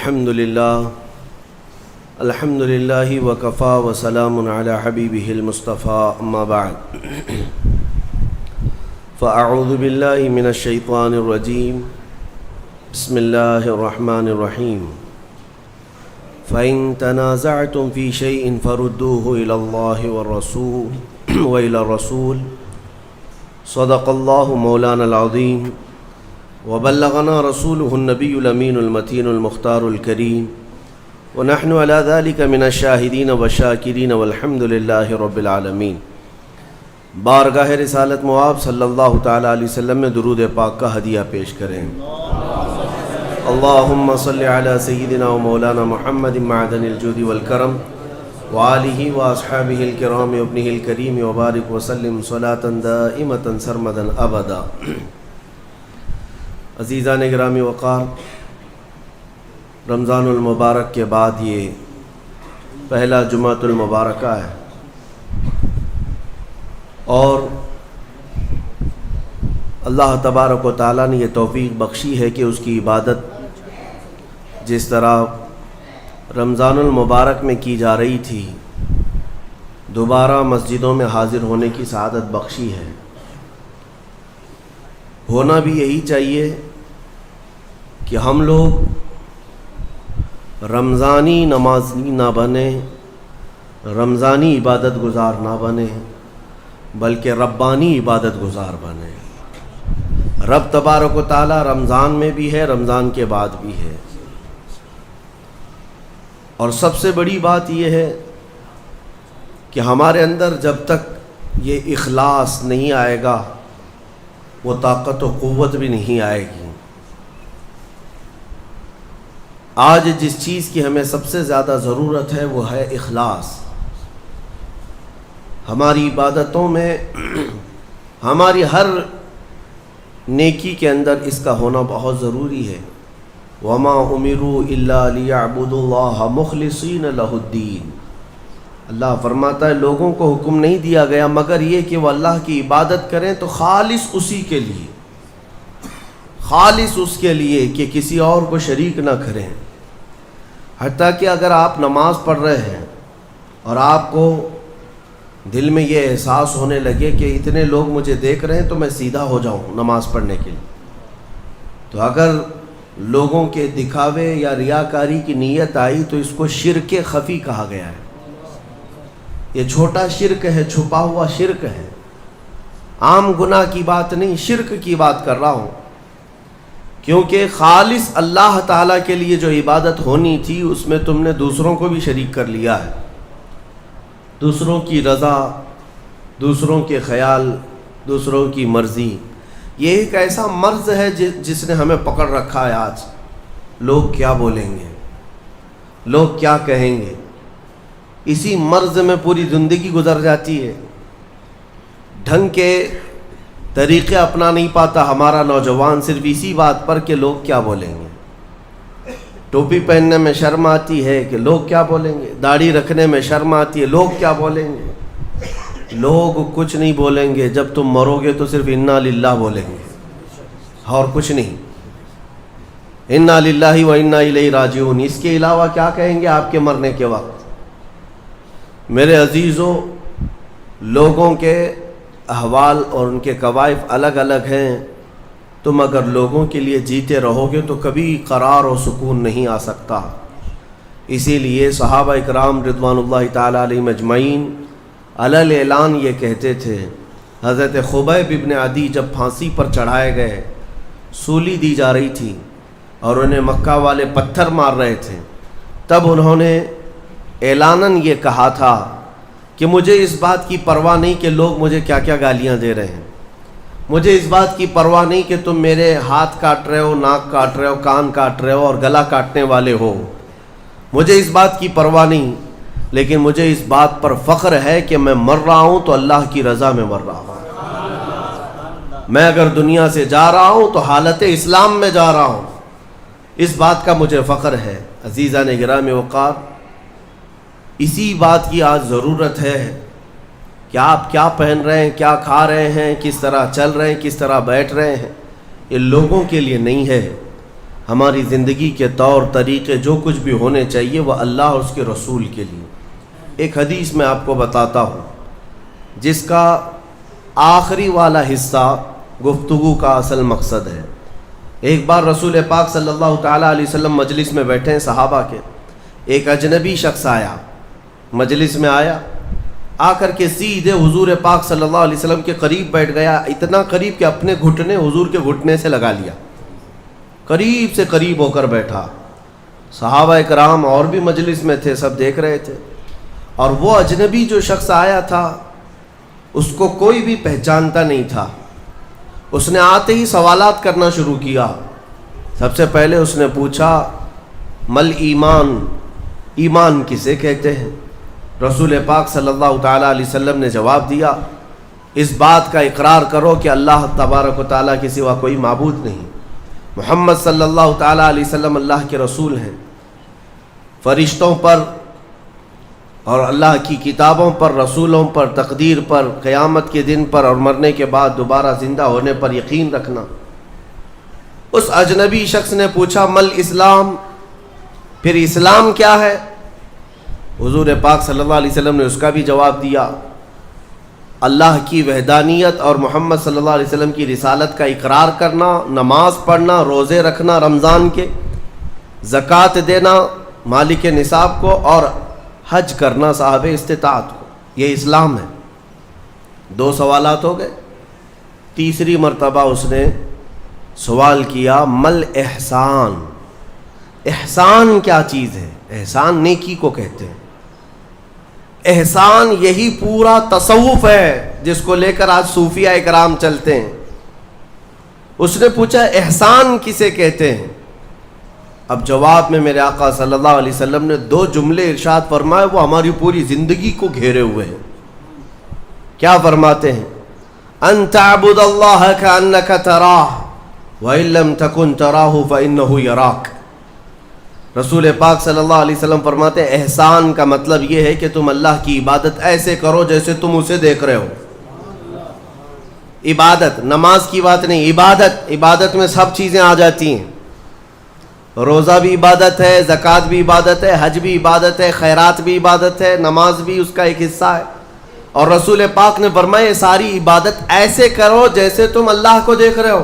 الحمد للہ وکفا وسلام علی حبیبہ المصطفیٰ اما بعد فاعوذ باللہ من الشیطان الرجیم بسم اللہ الرحمن الرحیم فإن تنازعتم في شيء فردوه إلى الله وإلى الرسول صدق الله مولانا العظيم وبلغنا رسوله النبي الأمين المتين المختار الكريم ونحن على ذلك من الشاهدين والشاكرين والحمد لله رب العالمين۔ بارگاہ رسالت مواب صلی اللہ تعالیٰ علیہ وسلم میں درود پاک کا ہدیہ پیش کریں۔ اللہم صلی علی سیدنا و مولانا محمد معدن الجود والکرم وآلہ واصحابہ الکرام وابنہ الکریم وبارک وسلم صلاة دائمة سرمدا ابدا۔ عزیزان گرامی وقار، رمضان المبارک کے بعد یہ پہلا جمعۃ المبارکہ ہے، اور اللہ تبارک و تعالیٰ نے یہ توفیق بخشی ہے کہ اس کی عبادت جس طرح رمضان المبارک میں کی جا رہی تھی، دوبارہ مسجدوں میں حاضر ہونے کی سعادت بخشی ہے۔ ہونا بھی یہی چاہیے کہ ہم لوگ رمضانی نمازی نہ بنیں، رمضانی عبادت گزار نہ بنیں، بلکہ ربانی عبادت گزار بنیں۔ رب تبارک و تعالی رمضان میں بھی ہے، رمضان کے بعد بھی ہے، اور سب سے بڑی بات یہ ہے کہ ہمارے اندر جب تک یہ اخلاص نہیں آئے گا وہ طاقت و قوت بھی نہیں آئے گی۔ آج جس چیز کی ہمیں سب سے زیادہ ضرورت ہے وہ ہے اخلاص۔ ہماری عبادتوں میں، ہماری ہر نیکی کے اندر اس کا ہونا بہت ضروری ہے۔ وَمَا أُمِرُوا إِلَّا لِيَعْبُدُوا اللَّهَ مُخْلِصِينَ لَهُ الدِّينَ۔ اللہ فرماتا ہے لوگوں کو حکم نہیں دیا گیا مگر یہ کہ وہ اللہ کی عبادت کریں تو خالص اسی کے لیے، خالص اس کے لیے کہ کسی اور کو شریک نہ کریں۔ حتیٰ کہ اگر آپ نماز پڑھ رہے ہیں اور آپ کو دل میں یہ احساس ہونے لگے کہ اتنے لوگ مجھے دیکھ رہے ہیں تو میں سیدھا ہو جاؤں نماز پڑھنے کے لیے، تو اگر لوگوں کے دکھاوے یا ریاکاری کی نیت آئی تو اس کو شرک خفی کہا گیا ہے۔ یہ چھوٹا شرک ہے، چھپا ہوا شرک ہے، عام گناہ کی بات نہیں، شرک کی بات کر رہا ہوں، کیونکہ خالص اللہ تعالیٰ کے لیے جو عبادت ہونی تھی اس میں تم نے دوسروں کو بھی شریک کر لیا ہے۔ دوسروں کی رضا، دوسروں کے خیال، دوسروں کی مرضی، یہ ایک ایسا مرض ہے جس نے ہمیں پکڑ رکھا ہے۔ آج لوگ کیا بولیں گے، لوگ کیا کہیں گے، اسی مرض میں پوری زندگی گزر جاتی ہے۔ ڈھنگ کے طریقے اپنا نہیں پاتا ہمارا نوجوان صرف اسی بات پر کہ لوگ کیا بولیں گے۔ ٹوپی پہننے میں شرم آتی ہے کہ لوگ کیا بولیں گے، داڑھی رکھنے میں شرم آتی ہے لوگ کیا بولیں گے۔ لوگ کچھ نہیں بولیں گے، جب تم مرو گے تو صرف انا للہ بولیں گے اور کچھ نہیں، انا للہ و انا الیہ راجعون۔ اس کے علاوہ کیا کہیں گے آپ کے مرنے کے وقت؟ میرے عزیزوں، لوگوں کے احوال اور ان کے کوائف الگ الگ ہیں۔ تم اگر لوگوں کے لیے جیتے رہو گے تو کبھی قرار و سکون نہیں آ سکتا۔ اسی لیے صحابہ اکرام رضوان اللہ تعالیٰ علیہم اجمعین علی الاعلان یہ کہتے تھے۔ حضرت خبیب ابن عدی جب پھانسی پر چڑھائے گئے، سولی دی جا رہی تھی اور انہیں مکہ والے پتھر مار رہے تھے، تب انہوں نے اعلاناً یہ کہا تھا کہ مجھے اس بات کی پرواہ نہیں کہ لوگ مجھے کیا کیا گالیاں دے رہے ہیں، مجھے اس بات کی پرواہ نہیں کہ تم میرے ہاتھ کاٹ رہے ہو، ناک کاٹ رہے ہو، کان کاٹ رہے ہو اور گلا کاٹنے والے ہو، مجھے اس بات کی پرواہ نہیں، لیکن مجھے اس بات پر فخر ہے کہ میں مر رہا ہوں تو اللہ کی رضا میں مر رہا ہوں۔ میں اگر دنیا سے جا رہا ہوں تو حالت اسلام میں جا رہا ہوں، اس بات کا مجھے فخر ہے۔ عزیزان گرامی وقار، اسی بات کی آج ضرورت ہے کہ آپ کیا پہن رہے ہیں، کیا کھا رہے ہیں، کس طرح چل رہے ہیں، کس طرح بیٹھ رہے ہیں، یہ لوگوں کے لیے نہیں ہے، ہماری زندگی کے طور طریقے جو کچھ بھی ہونے چاہیے وہ اللہ اور اس کے رسول کے لیے۔ ایک حدیث میں آپ کو بتاتا ہوں جس کا آخری والا حصہ گفتگو کا اصل مقصد ہے۔ ایک بار رسول پاک صلی اللہ تعالیٰ علیہ وسلم مجلس میں بیٹھے ہیں صحابہ کے، ایک اجنبی شخص آیا، مجلس میں آیا، آ کر کے سیدھے حضور پاک صلی اللہ علیہ وسلم کے قریب بیٹھ گیا، اتنا قریب کہ اپنے گھٹنے حضور کے گھٹنے سے لگا لیا، قریب سے قریب ہو کر بیٹھا۔ صحابہ کرام اور بھی مجلس میں تھے، سب دیکھ رہے تھے، اور وہ اجنبی جو شخص آیا تھا اس کو کوئی بھی پہچانتا نہیں تھا۔ اس نے آتے ہی سوالات کرنا شروع کیا۔ سب سے پہلے اس نے پوچھا مل ایمان، ایمان کسے کہتے ہیں؟ رسول پاک صلی اللہ تعالیٰ علیہ وسلم نے جواب دیا، اس بات کا اقرار کرو کہ اللہ تبارک و تعالیٰ کے سوا کوئی معبود نہیں، محمد صلی اللہ تعالیٰ علیہ وسلم اللہ کے رسول ہیں، فرشتوں پر اور اللہ کی کتابوں پر، رسولوں پر، تقدیر پر، قیامت کے دن پر اور مرنے کے بعد دوبارہ زندہ ہونے پر یقین رکھنا۔ اس اجنبی شخص نے پوچھا مل اسلام، پھر اسلام کیا ہے؟ حضور پاک صلی اللہ علیہ وسلم نے اس کا بھی جواب دیا، اللہ کی وحدانیت اور محمد صلی اللہ علیہ وسلم کی رسالت کا اقرار کرنا، نماز پڑھنا، روزے رکھنا رمضان کے، زکوٰۃ دینا مالک نصاب کو، اور حج کرنا صاحب استطاعت کو، یہ اسلام ہے۔ 2 سوالات ہو گئے۔ تیسری مرتبہ اس نے سوال کیا مل احسان، احسان کیا چیز ہے؟ احسان نیکی کو کہتے ہیں۔ احسان یہی پورا تصوف ہے جس کو لے کر آج صوفیہ اکرام چلتے ہیں۔ اس نے پوچھا احسان کسے کہتے ہیں؟ اب جواب میں میرے آقا صلی اللہ علیہ وسلم نے 2 جملے ارشاد فرمائے، وہ ہماری پوری زندگی کو گھیرے ہوئے ہیں۔ کیا فرماتے ہیں؟ ان تعبد اللہ کأنک تراہ وإن لم تکن تراہ فإنہ یراک۔ رسول پاک صلی اللہ علیہ وسلم فرماتے ہیں احسان کا مطلب یہ ہے کہ تم اللہ کی عبادت ایسے کرو جیسے تم اسے دیکھ رہے ہو۔ عبادت، نماز کی بات نہیں، عبادت، عبادت میں سب چیزیں آ جاتی ہیں۔ روزہ بھی عبادت ہے، زکوٰۃ بھی عبادت ہے، حج بھی عبادت ہے، خیرات بھی عبادت ہے، نماز بھی اس کا ایک حصہ ہے۔ اور رسول پاک نے فرمایا یہ ساری عبادت ایسے کرو جیسے تم اللہ کو دیکھ رہے ہو،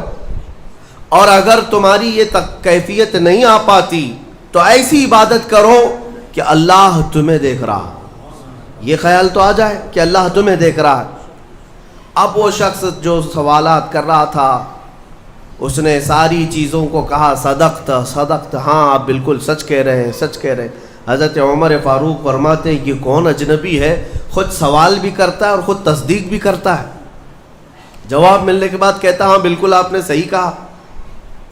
اور اگر تمہاری یہ کیفیت نہیں آ پاتی تو ایسی عبادت کرو کہ اللہ تمہیں دیکھ رہا، یہ خیال تو آ جائے کہ اللہ تمہیں دیکھ رہا ہے۔ اب وہ شخص جو سوالات کر رہا تھا اس نے ساری چیزوں کو کہا صدقت صدقت، ہاں آپ بالکل سچ کہہ رہے ہیں، سچ کہہ رہے ہیں۔ حضرت عمر فاروق فرماتے ہیں یہ کون اجنبی ہے، خود سوال بھی کرتا ہے اور خود تصدیق بھی کرتا ہے۔ جواب ملنے کے بعد کہتا ہاں بالکل آپ نے صحیح کہا۔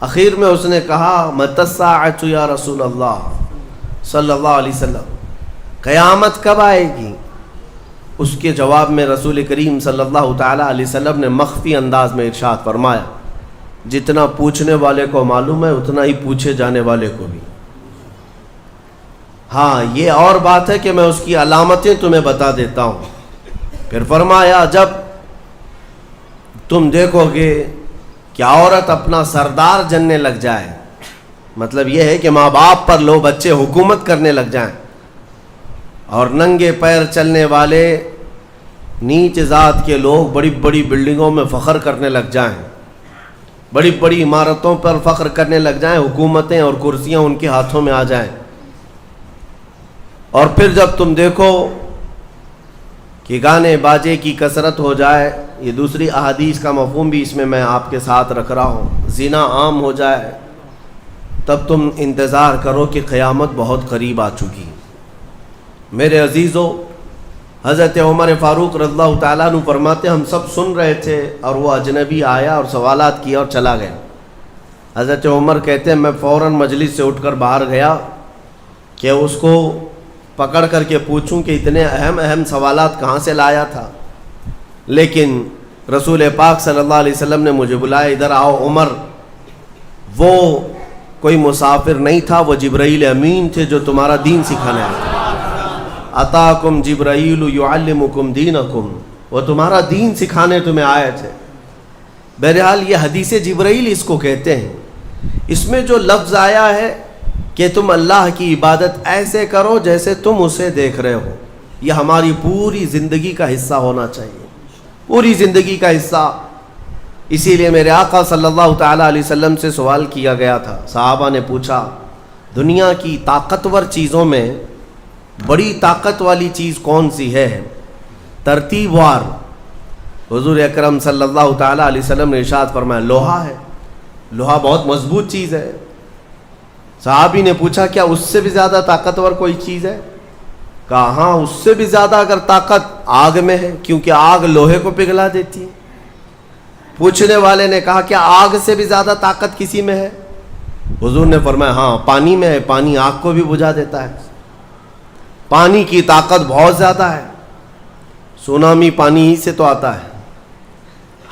اخیر میں اس نے کہا متی الساعۃ یا رسول اللہ صلی اللہ علیہ وسلم، قیامت کب آئے گی؟ اس کے جواب میں رسول کریم صلی اللہ تعالیٰ علیہ وسلم نے مخفی انداز میں ارشاد فرمایا جتنا پوچھنے والے کو معلوم ہے اتنا ہی پوچھے جانے والے کو بھی۔ ہاں یہ اور بات ہے کہ میں اس کی علامتیں تمہیں بتا دیتا ہوں۔ پھر فرمایا جب تم دیکھو گے کہ عورت اپنا سردار جننے لگ جائے، مطلب یہ ہے کہ ماں باپ پر لو بچے حکومت کرنے لگ جائیں، اور ننگے پیر چلنے والے نیچ ذات کے لوگ بڑی بڑی بلڈنگوں میں فخر کرنے لگ جائیں، بڑی بڑی عمارتوں پر فخر کرنے لگ جائیں، حکومتیں اور کرسیاں ان کے ہاتھوں میں آ جائیں، اور پھر جب تم دیکھو کہ گانے باجے کی کثرت ہو جائے، یہ دوسری احادیث کا مفہوم بھی اس میں میں آپ کے ساتھ رکھ رہا ہوں، زنا عام ہو جائے، تب تم انتظار کرو کہ قیامت بہت قریب آ چکی۔ میرے عزیزو، حضرت عمر فاروق رضی اللہ تعالیٰ عنہ فرماتے ہم سب سن رہے تھے اور وہ اجنبی آیا اور سوالات کیا اور چلا گیا۔ حضرت عمر کہتے ہیں میں فوراً مجلس سے اٹھ کر باہر گیا کہ اس کو پکڑ کر کے پوچھوں کہ اتنے اہم سوالات کہاں سے لایا تھا، لیکن رسول پاک صلی اللہ علیہ وسلم نے مجھے بلایا، ادھر آؤ عمر۔ وہ کوئی مسافر نہیں تھا، وہ جبرائیل امین تھے جو تمہارا دین سکھانے آئے تھے۔ اتاکم جبرائیل یعلمکم دینکم، وہ تمہارا دین سکھانے تمہیں آئے تھے۔ بہرحال یہ حدیث جبرائیل اس کو کہتے ہیں اس میں جو لفظ آیا ہے کہ تم اللہ کی عبادت ایسے کرو جیسے تم اسے دیکھ رہے ہو، یہ ہماری پوری زندگی کا حصہ ہونا چاہیے، پوری زندگی کا حصہ۔ اسی لیے میرے آقا صلی اللہ تعالیٰ علیہ وسلم سے سوال کیا گیا تھا، صحابہ نے پوچھا دنیا کی طاقتور چیزوں میں بڑی طاقت والی چیز کون سی ہے؟ ترتیب وار حضور اکرم صلی اللہ تعالیٰ علیہ وسلم نے ارشاد فرمایا لوہا ہے، لوہا بہت مضبوط چیز ہے۔ صحابی نے پوچھا کیا اس سے بھی زیادہ طاقتور کوئی چیز ہے؟ کہا ہاں، اس سے بھی زیادہ اگر طاقت آگ میں ہے، کیونکہ آگ لوہے کو پگھلا دیتی ہے۔ پوچھنے والے نے کہا کیا آگ سے بھی زیادہ طاقت کسی میں ہے؟ حضور نے فرمایا ہاں، پانی میں ہے، پانی آگ کو بھی بجھا دیتا ہے، پانی کی طاقت بہت زیادہ ہے، سونامی پانی ہی سے تو آتا ہے۔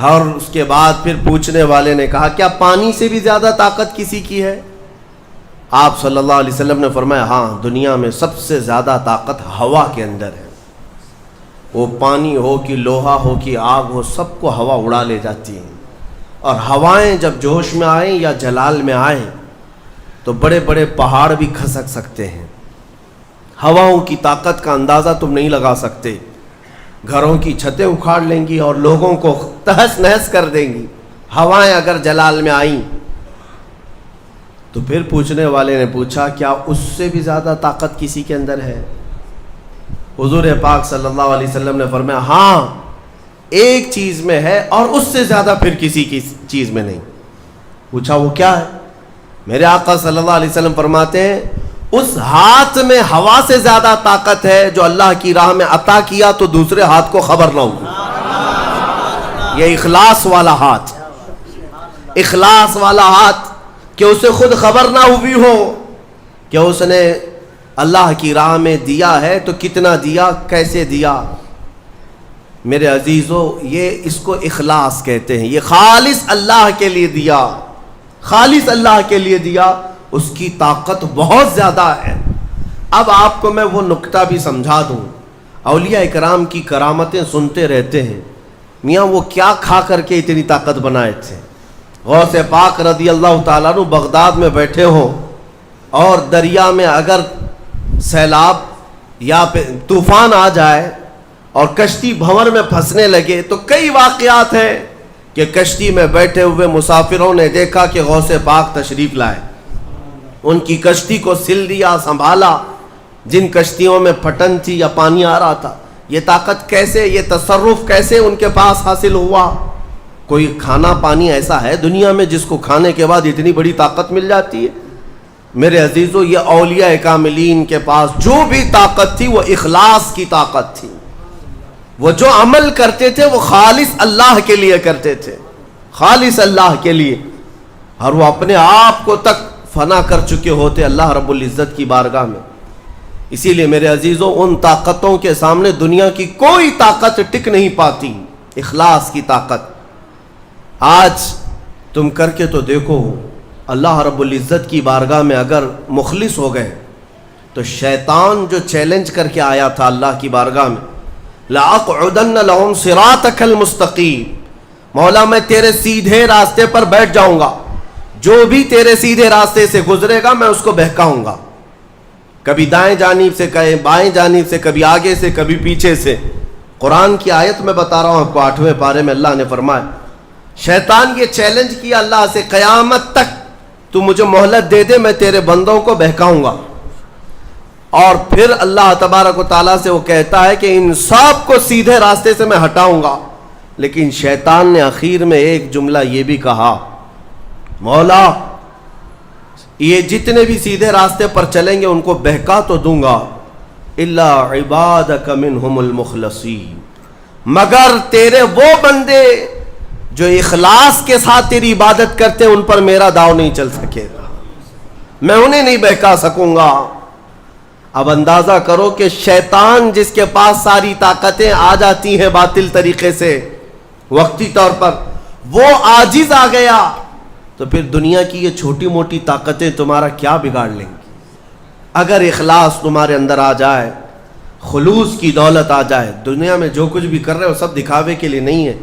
اور اس کے بعد پھر پوچھنے والے نے کہا کیا پانی سے بھی زیادہ طاقت کسی کی ہے؟ آپ صلی اللہ علیہ وسلم نے فرمایا ہاں، دنیا میں سب سے زیادہ طاقت ہوا کے اندر ہے، وہ پانی ہو کہ لوہا ہو کہ آگ ہو، سب کو ہوا اڑا لے جاتی ہے۔ اور ہوائیں جب جوش میں آئیں یا جلال میں آئیں تو بڑے بڑے پہاڑ بھی کھسک سکتے ہیں۔ ہواؤں کی طاقت کا اندازہ تم نہیں لگا سکتے، گھروں کی چھتیں اکھاڑ لیں گی اور لوگوں کو تہس نہس کر دیں گی ہوائیں اگر جلال میں آئیں۔ تو پھر پوچھنے والے نے پوچھا کیا اس سے بھی زیادہ طاقت کسی کے اندر ہے؟ حضور پاک صلی اللہ علیہ وسلم نے فرمایا ہاں، ایک چیز میں ہے اور اس سے زیادہ پھر کسی کی چیز میں نہیں۔ پوچھا وہ کیا ہے؟ میرے آقا صلی اللہ علیہ وسلم فرماتے ہیں اس ہاتھ میں ہوا سے زیادہ طاقت ہے جو اللہ کی راہ میں عطا کیا تو دوسرے ہاتھ کو خبر نہ ہوگی۔ یہ اخلاص والا ہاتھ، اخلاص والا ہاتھ کہ اسے خود خبر نہ ہوئی ہو کہ اس نے اللہ کی راہ میں دیا ہے تو کتنا دیا، کیسے دیا۔ میرے عزیزو، یہ اس کو اخلاص کہتے ہیں، یہ خالص اللہ کے لیے دیا، خالص اللہ کے لیے دیا، اس کی طاقت بہت زیادہ ہے۔ اب آپ کو میں وہ نکتہ بھی سمجھا دوں، اولیاء اکرام کی کرامتیں سنتے رہتے ہیں، میاں وہ کیا کھا کر کے اتنی طاقت بنائے تھے۔ غوث پاک رضی اللہ تعالیٰ عنہ بغداد میں بیٹھے ہوں اور دریا میں اگر سیلاب یا طوفان آ جائے اور کشتی بھنور میں پھنسنے لگے تو کئی واقعات ہیں کہ کشتی میں بیٹھے ہوئے مسافروں نے دیکھا کہ غوث پاک تشریف لائے، ان کی کشتی کو سل دیا، سنبھالا۔ جن کشتیوں میں پھٹن تھی یا پانی آ رہا تھا، یہ طاقت کیسے، یہ تصرف کیسے ان کے پاس حاصل ہوا؟ کوئی کھانا پانی ایسا ہے دنیا میں جس کو کھانے کے بعد اتنی بڑی طاقت مل جاتی ہے؟ میرے عزیزو، یہ اولیاء کاملین کے پاس جو بھی طاقت تھی وہ اخلاص کی طاقت تھی، وہ جو عمل کرتے تھے وہ خالص اللہ کے لیے کرتے تھے، خالص اللہ کے لیے، اور وہ اپنے آپ کو تک فنا کر چکے ہوتے اللہ رب العزت کی بارگاہ میں۔ اسی لیے میرے عزیزو، ان طاقتوں کے سامنے دنیا کی کوئی طاقت ٹک نہیں پاتی، اخلاص کی طاقت۔ آج تم کر کے تو دیکھو، اللہ رب العزت کی بارگاہ میں اگر مخلص ہو گئے تو شیطان جو چیلنج کر کے آیا تھا اللہ کی بارگاہ میں، لَأَقْعُدَنَّ لَهُمْ صِرَاطَكَ الْمُسْتَقِيمَ، مولا میں تیرے سیدھے راستے پر بیٹھ جاؤں گا، جو بھی تیرے سیدھے راستے سے گزرے گا میں اس کو بہکاؤں گا، کبھی دائیں جانب سے، کبھی بائیں جانب سے، کبھی آگے سے، کبھی پیچھے سے۔ قرآن کی آیت میں بتا رہا ہوں آپ کو، 8ویں پارے میں اللہ نے فرمایا، شیطان یہ چیلنج کیا اللہ سے، قیامت تک تو مجھے مہلت دے دے، میں تیرے بندوں کو بہکاؤں گا۔ اور پھر اللہ تبارک و تعالیٰ سے وہ کہتا ہے کہ ان سب کو سیدھے راستے سے میں ہٹاؤں گا، لیکن شیطان نے آخر میں ایک جملہ یہ بھی کہا، مولا یہ جتنے بھی سیدھے راستے پر چلیں گے ان کو بہکا تو دوں گا، الا عبادک منہم المخلصین، مگر تیرے وہ بندے جو اخلاص کے ساتھ تیری عبادت کرتے ہیں ان پر میرا داؤ نہیں چل سکے گا، میں انہیں نہیں بہکا سکوں گا۔ اب اندازہ کرو کہ شیطان جس کے پاس ساری طاقتیں آ جاتی ہیں باطل طریقے سے وقتی طور پر، وہ عاجز آ گیا تو پھر دنیا کی یہ چھوٹی موٹی طاقتیں تمہارا کیا بگاڑ لیں گی؟ اگر اخلاص تمہارے اندر آ جائے، خلوص کی دولت آ جائے، دنیا میں جو کچھ بھی کر رہے ہو سب دکھاوے کے لیے نہیں ہے۔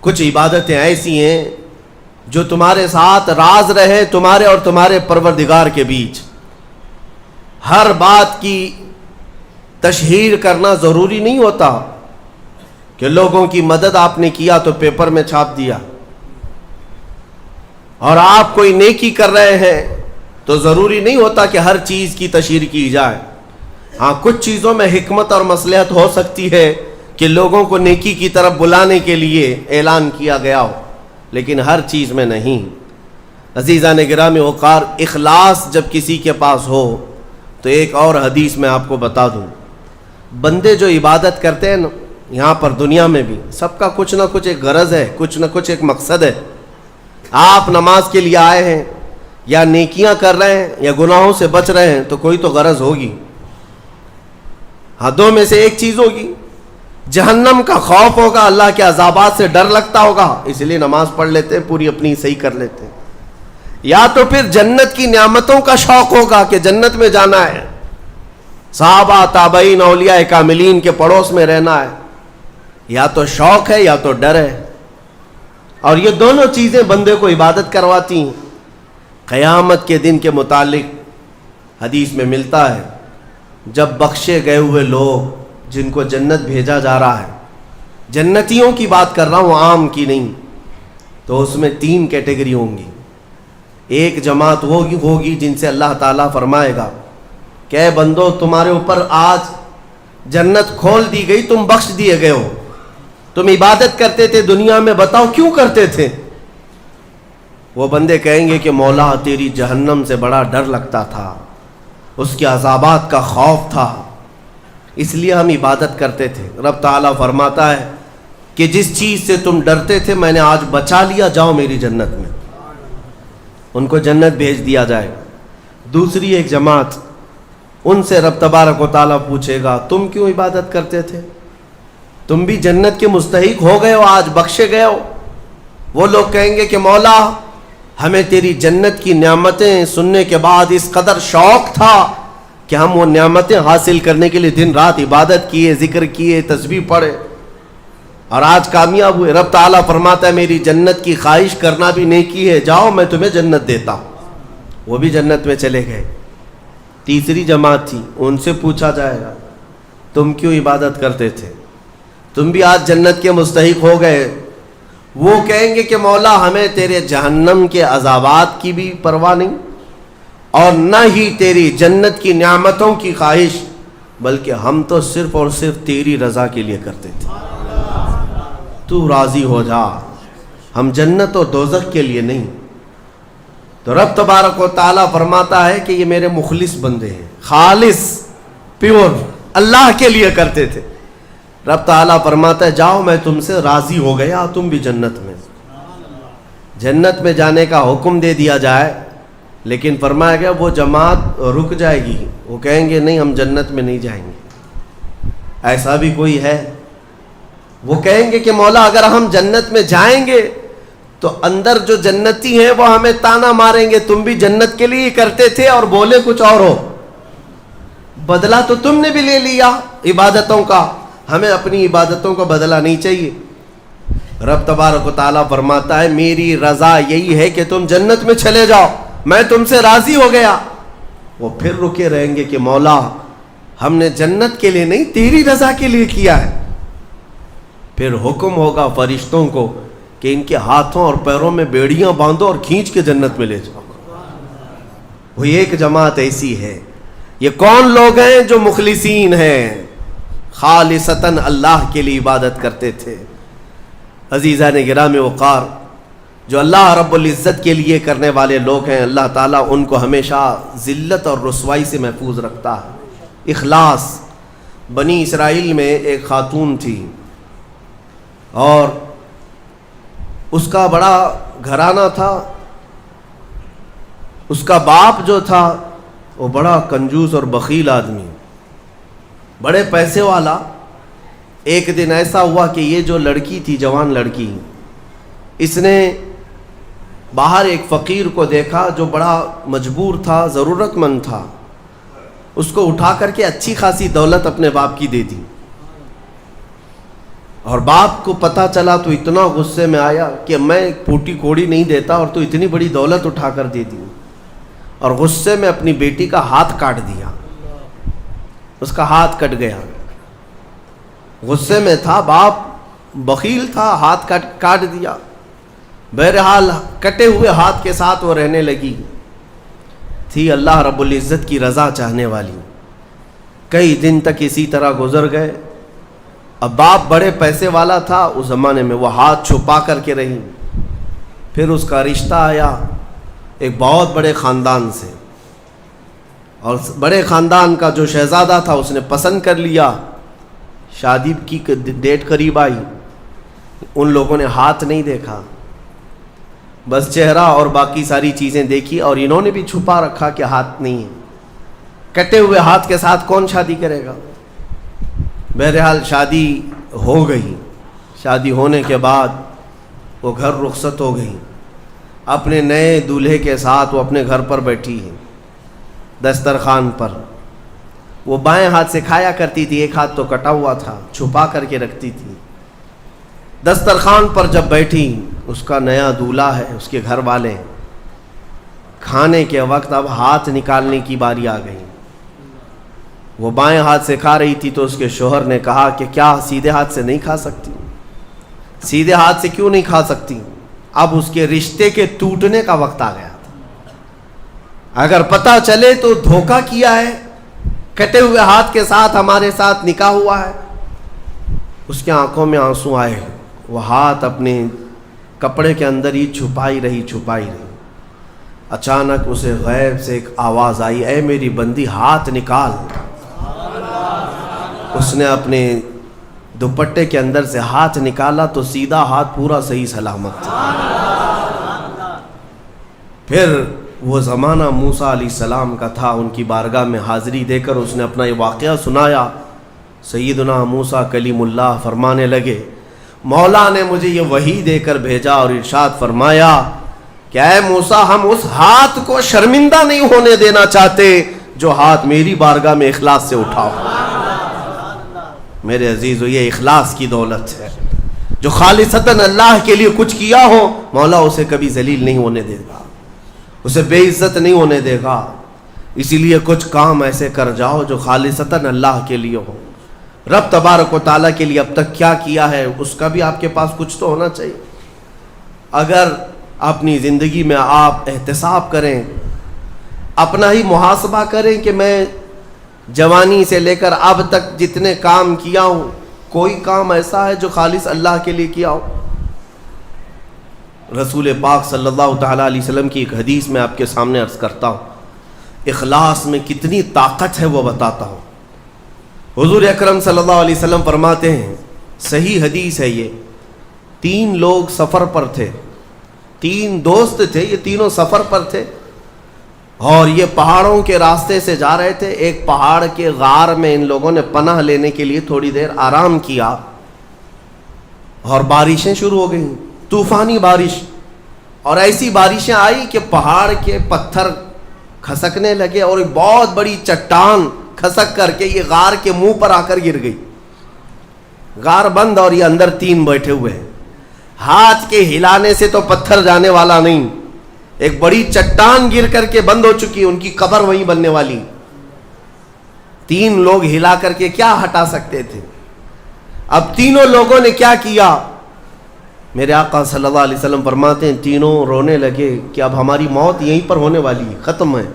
کچھ عبادتیں ایسی ہیں جو تمہارے ساتھ راز رہے تمہارے اور تمہارے پروردگار کے بیچ. ہر بات کی تشہیر کرنا ضروری نہیں ہوتا کہ لوگوں کی مدد آپ نے کیا تو پیپر میں چھاپ دیا، اور آپ کوئی نیکی کر رہے ہیں تو ضروری نہیں ہوتا کہ ہر چیز کی تشہیر کی جائے. ہاں، کچھ چیزوں میں حکمت اور مصلحت ہو سکتی ہے کہ لوگوں کو نیکی کی طرف بلانے کے لیے اعلان کیا گیا ہو، لیکن ہر چیز میں نہیں. عزیزان گرامی وقار، اخلاص جب کسی کے پاس ہو تو ایک اور حدیث میں آپ کو بتا دوں، بندے جو عبادت کرتے ہیں نا یہاں پر دنیا میں بھی، سب کا کچھ نہ کچھ ایک غرض ہے، کچھ نہ کچھ ایک مقصد ہے. آپ نماز کے لیے آئے ہیں یا نیکیاں کر رہے ہیں یا گناہوں سے بچ رہے ہیں تو کوئی تو غرض ہوگی. ہاں، دو میں سے ایک چیز ہوگی، جہنم کا خوف ہوگا، اللہ کے عذابات سے ڈر لگتا ہوگا اس لیے نماز پڑھ لیتے ہیں، پوری اپنی صحیح کر لیتے ہیں، یا تو پھر جنت کی نعمتوں کا شوق ہوگا کہ جنت میں جانا ہے، صحابہ تابعین اولیاء کاملین کے پڑوس میں رہنا ہے. یا تو شوق ہے یا تو ڈر ہے، اور یہ دونوں چیزیں بندے کو عبادت کرواتی ہیں. قیامت کے دن کے متعلق حدیث میں ملتا ہے، جب بخشے گئے ہوئے لوگ جن کو جنت بھیجا جا رہا ہے، جنتیوں کی بات کر رہا ہوں عام کی نہیں، تو اس میں 3 کیٹیگری ہوں گی. ایک جماعت ہوگی جن سے اللہ تعالیٰ فرمائے گا کہ اے بندو، تمہارے اوپر آج جنت کھول دی گئی، تم بخش دیے گئے ہو، تم عبادت کرتے تھے دنیا میں، بتاؤ کیوں کرتے تھے؟ وہ بندے کہیں گے کہ مولا تیری جہنم سے بڑا ڈر لگتا تھا، اس کے عذابات کا خوف تھا، اس لیے ہم عبادت کرتے تھے. رب تعالیٰ فرماتا ہے کہ جس چیز سے تم ڈرتے تھے میں نے آج بچا لیا، جاؤ میری جنت میں. ان کو جنت بھیج دیا جائے. دوسری ایک جماعت، ان سے رب تبارک و تعالیٰ پوچھے گا تم کیوں عبادت کرتے تھے؟ تم بھی جنت کے مستحق ہو گئے ہو، آج بخشے گئے ہو. وہ لوگ کہیں گے کہ مولا ہمیں تیری جنت کی نعمتیں سننے کے بعد اس قدر شوق تھا کہ ہم وہ نعمتیں حاصل کرنے کے لیے دن رات عبادت کیے، ذکر کیے، تسبیح پڑھے، اور آج کامیاب ہوئے. رب تعالیٰ فرماتا ہے میری جنت کی خواہش کرنا بھی نیکی ہے، جاؤ میں تمہیں جنت دیتا ہوں. وہ بھی جنت میں چلے گئے. تیسری جماعت تھی، ان سے پوچھا جائے گا تم کیوں عبادت کرتے تھے؟ تم بھی آج جنت کے مستحق ہو گئے. وہ کہیں گے کہ مولا ہمیں تیرے جہنم کے عذابات کی بھی پرواہ نہیں، اور نہ ہی تیری جنت کی نعمتوں کی خواہش، بلکہ ہم تو صرف اور صرف تیری رضا کے لیے کرتے تھے، تو راضی ہو جا، ہم جنت اور دوزخ کے لیے نہیں. تو رب تبارک و تعالیٰ فرماتا ہے کہ یہ میرے مخلص بندے ہیں، خالص پیور اللہ کے لیے کرتے تھے. رب تعالیٰ فرماتا ہے جاؤ میں تم سے راضی ہو گیا، تم بھی جنت میں. جنت میں جانے کا حکم دے دیا جائے، لیکن فرمایا گیا وہ جماعت رک جائے گی، وہ کہیں گے نہیں ہم جنت میں نہیں جائیں گے. ایسا بھی کوئی ہے؟ وہ کہیں گے کہ مولا اگر ہم جنت میں جائیں گے تو اندر جو جنتی ہیں وہ ہمیں تانا ماریں گے، تم بھی جنت کے لیے کرتے تھے اور بولے کچھ اور ہو، بدلہ تو تم نے بھی لے لیا عبادتوں کا، ہمیں اپنی عبادتوں کا بدلہ نہیں چاہیے. رب تبارک و تعالیٰ فرماتا ہے میری رضا یہی ہے کہ تم جنت میں چلے جاؤ، میں تم سے راضی ہو گیا. وہ پھر رکے رہیں گے کہ مولا ہم نے جنت کے لیے نہیں تیری رضا کے لیے کیا ہے. پھر حکم ہوگا فرشتوں کو کہ ان کے ہاتھوں اور پیروں میں بیڑیاں باندھو اور کھینچ کے جنت میں لے جاؤ. وہ ایک جماعت ایسی ہے. یہ کون لوگ ہیں؟ جو مخلصین ہیں، خالصتاً اللہ کے لیے عبادت کرتے تھے. عزیزان گرامی وقار، جو اللہ رب العزت کے لیے کرنے والے لوگ ہیں، اللہ تعالیٰ ان کو ہمیشہ ذلت اور رسوائی سے محفوظ رکھتا ہے. اخلاص. بنی اسرائیل میں ایک خاتون تھی اور اس کا بڑا گھرانہ تھا. اس کا باپ جو تھا وہ بڑا کنجوس اور بخیل آدمی، بڑے پیسے والا. ایک دن ایسا ہوا کہ یہ جو لڑکی تھی، جوان لڑکی، اس نے باہر ایک فقیر کو دیکھا جو بڑا مجبور تھا، ضرورت مند تھا. اس کو اٹھا کر کے اچھی خاصی دولت اپنے باپ کی دے دی. اور باپ کو پتہ چلا تو اتنا غصے میں آیا کہ میں پھوٹی کوڑی نہیں دیتا اور تو اتنی بڑی دولت اٹھا کر دے دی، اور غصے میں اپنی بیٹی کا ہاتھ کاٹ دیا، اس کا ہاتھ کٹ گیا۔ غصے میں تھا، باپ بخیل تھا، ہاتھ کاٹ دیا۔ بہرحال کٹے ہوئے ہاتھ کے ساتھ وہ رہنے لگی، تھی اللہ رب العزت کی رضا چاہنے والی۔ کئی دن تک اسی طرح گزر گئے۔ اب باپ بڑے پیسے والا تھا اس زمانے میں، وہ ہاتھ چھپا کر کے رہی۔ پھر اس کا رشتہ آیا ایک بہت بڑے خاندان سے، اور بڑے خاندان کا جو شہزادہ تھا اس نے پسند کر لیا۔ شادی کی ڈیٹ قریب آئی، ان لوگوں نے ہاتھ نہیں دیکھا، بس چہرہ اور باقی ساری چیزیں دیکھی، اور انہوں نے بھی چھپا رکھا کہ ہاتھ نہیں ہے۔ کٹے ہوئے ہاتھ کے ساتھ کون شادی کرے گا؟ بہرحال شادی ہو گئی۔ شادی ہونے کے بعد وہ گھر رخصت ہو گئی، اپنے نئے دولہے کے ساتھ وہ اپنے گھر پر بیٹھی ہے دسترخوان پر۔ وہ بائیں ہاتھ سے کھایا کرتی تھی، ایک ہاتھ تو کٹا ہوا تھا، چھپا کر کے رکھتی تھی۔ دسترخوان پر جب بیٹھی، اس کا نیا دولہا ہے، اس کے گھر والے، کھانے کے وقت اب ہاتھ نکالنے کی باری آ گئی۔ وہ بائیں ہاتھ سے کھا رہی تھی تو اس کے شوہر نے کہا کہ کیا سیدھے ہاتھ سے نہیں کھا سکتی؟ سیدھے ہاتھ سے کیوں نہیں کھا سکتی؟ اب اس کے رشتے کے ٹوٹنے کا وقت آ گیا تھا۔ اگر پتہ چلے تو دھوکہ کیا ہے، کٹے ہوئے ہاتھ کے ساتھ ہمارے ساتھ نکاح ہوا ہے۔ اس کے آنکھوں میں آنسو آئے، وہ ہاتھ اپنے کپڑے کے اندر ہی چھپائی رہی۔ اچانک اسے غیب سے ایک آواز آئی، اے میری بندی ہاتھ نکال۔ اس نے اپنے دوپٹے کے اندر سے ہاتھ نکالا تو سیدھا ہاتھ پورا صحیح سلامت تھا۔ پھر وہ زمانہ موسیٰ علیہ السلام کا تھا، ان کی بارگاہ میں حاضری دے کر اس نے اپنا یہ واقعہ سنایا۔ سیدنا موسیٰ کلیم اللہ فرمانے لگے، مولا نے مجھے یہ وحی دے کر بھیجا اور ارشاد فرمایا کہ اے موسیٰ، ہم اس ہاتھ کو شرمندہ نہیں ہونے دینا چاہتے جو ہاتھ میری بارگاہ میں اخلاص سے اٹھاؤ۔ میرے عزیزو، یہ اخلاص کی دولت ہے۔ جو خالصتاً اللہ کے لیے کچھ کیا ہو، مولا اسے کبھی ذلیل نہیں ہونے دے گا، اسے بے عزت نہیں ہونے دے گا۔ اسی لیے کچھ کام ایسے کر جاؤ جو خالصتاً اللہ کے لیے ہو۔ رب تبارک و تعالیٰ کے لیے اب تک کیا کیا ہے اس کا بھی آپ کے پاس کچھ تو ہونا چاہیے۔ اگر اپنی زندگی میں آپ احتساب کریں، اپنا ہی محاسبہ کریں کہ میں جوانی سے لے کر اب تک جتنے کام کیا ہوں، کوئی کام ایسا ہے جو خالص اللہ کے لیے کیا ہو؟ رسول پاک صلی اللہ تعالیٰ علیہ وسلم کی ایک حدیث میں آپ کے سامنے عرض کرتا ہوں، اخلاص میں کتنی طاقت ہے وہ بتاتا ہوں۔ حضور اکرم صلی اللہ علیہ وسلم فرماتے ہیں، صحیح حدیث ہے یہ، 3 لوگ سفر پر تھے، 3 دوست تھے، یہ تینوں سفر پر تھے اور یہ پہاڑوں کے راستے سے جا رہے تھے۔ ایک پہاڑ کے غار میں ان لوگوں نے پناہ لینے کے لیے تھوڑی دیر آرام کیا اور بارشیں شروع ہو گئیں، طوفانی بارش، اور ایسی بارشیں آئی کہ پہاڑ کے پتھر کھسکنے لگے اور ایک بہت بڑی چٹان کھسک کر کے یہ غار کے منہ پر آ کر گر گئی۔ غار بند اور یہ اندر 3 بیٹھے ہوئے ہیں، ہاتھ کے ہلانے سے تو پتھر جانے والا نہیں، ایک بڑی چٹان گر کر کے بند ہو چکی، ان کی قبر وہیں بننے والی۔ 3 لوگ ہلا کر کے کیا ہٹا سکتے تھے؟ اب تینوں لوگوں نے کیا کیا؟ میرے آقا صلی اللہ علیہ وسلم فرماتے ہیں تینوں رونے لگے کہ اب ہماری موت یہیں پر ہونے والی ہے، ختم ہے،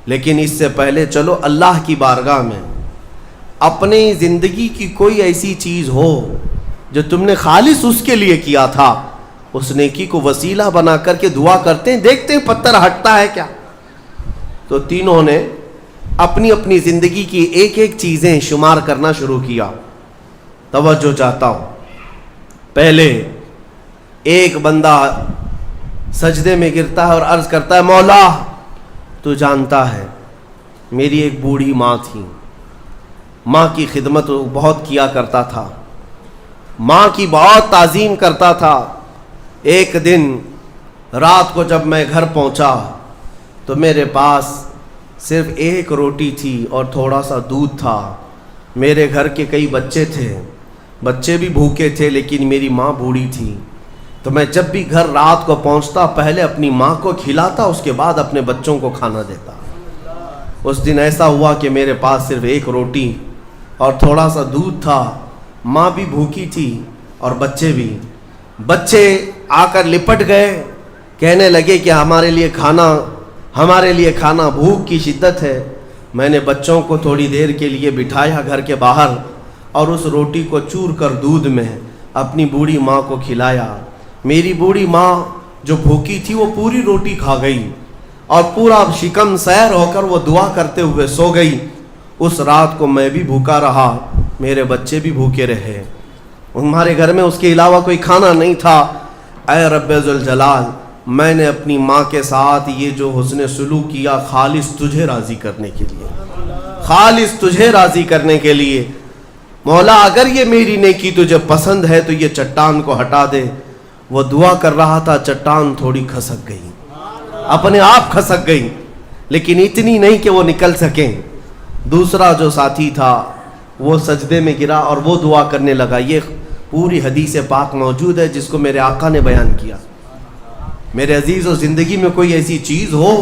لیکن اس سے پہلے چلو اللہ کی بارگاہ میں اپنی زندگی کی کوئی ایسی چیز ہو جو تم نے خالص اس کے لیے کیا تھا، اس نیکی کو وسیلہ بنا کر کے دعا کرتے ہیں، دیکھتے ہیں پتھر ہٹتا ہے کیا۔ تو تینوں نے اپنی اپنی زندگی کی ایک ایک چیزیں شمار کرنا شروع کیا۔ توجہ چاہتا ہوں، پہلے ایک بندہ سجدے میں گرتا ہے اور عرض کرتا ہے، مولا تو جانتا ہے میری ایک بوڑھی ماں تھی، ماں کی خدمت بہت کیا کرتا تھا، ماں کی بہت تعظیم کرتا تھا۔ ایک دن رات کو جب میں گھر پہنچا تو میرے پاس صرف 1 روٹی تھی اور تھوڑا سا دودھ تھا۔ میرے گھر کے کئی بچے تھے، بچے بھی بھوکے تھے لیکن میری ماں بوڑھی تھی، تو میں جب بھی گھر رات کو پہنچتا پہلے اپنی ماں کو کھلاتا، اس کے بعد اپنے بچوں کو کھانا دیتا۔ اس دن ایسا ہوا کہ میرے پاس صرف ایک روٹی اور تھوڑا سا دودھ تھا، ماں بھی بھوکی تھی اور بچے بھی۔ بچے آ کر لپٹ گئے، کہنے لگے کہ ہمارے لیے کھانا، بھوک کی شدت ہے۔ میں نے بچوں کو تھوڑی دیر کے لیے بٹھایا گھر کے باہر اور اس روٹی کو چور کر دودھ میں اپنی بوڑھی ماں کو کھلایا۔ میری بوڑھی ماں جو بھوکی تھی وہ پوری روٹی کھا گئی اور پورا شکم سیر ہو کر وہ دعا کرتے ہوئے سو گئی۔ اس رات کو میں بھی بھوکا رہا، میرے بچے بھی بھوکے رہے، ہمارے گھر میں اس کے علاوہ کوئی کھانا نہیں تھا۔ اے رب ذوالجلال، میں نے اپنی ماں کے ساتھ یہ جو حسن سلوک کیا خالص تجھے راضی کرنے کے لیے، خالص تجھے راضی کرنے کے لیے۔ مولا اگر یہ میری نیکی تجھے پسند ہے تو یہ چٹان کو ہٹا دے۔ وہ دعا کر رہا تھا، چٹان تھوڑی کھسک گئی، اپنے آپ کھسک گئی، لیکن اتنی نہیں کہ وہ نکل سکیں۔ دوسرا جو ساتھی تھا وہ سجدے میں گرا اور وہ دعا کرنے لگا۔ یہ پوری حدیث پاک موجود ہے جس کو میرے آقا نے بیان کیا۔ میرے عزیز، و زندگی میں کوئی ایسی چیز ہو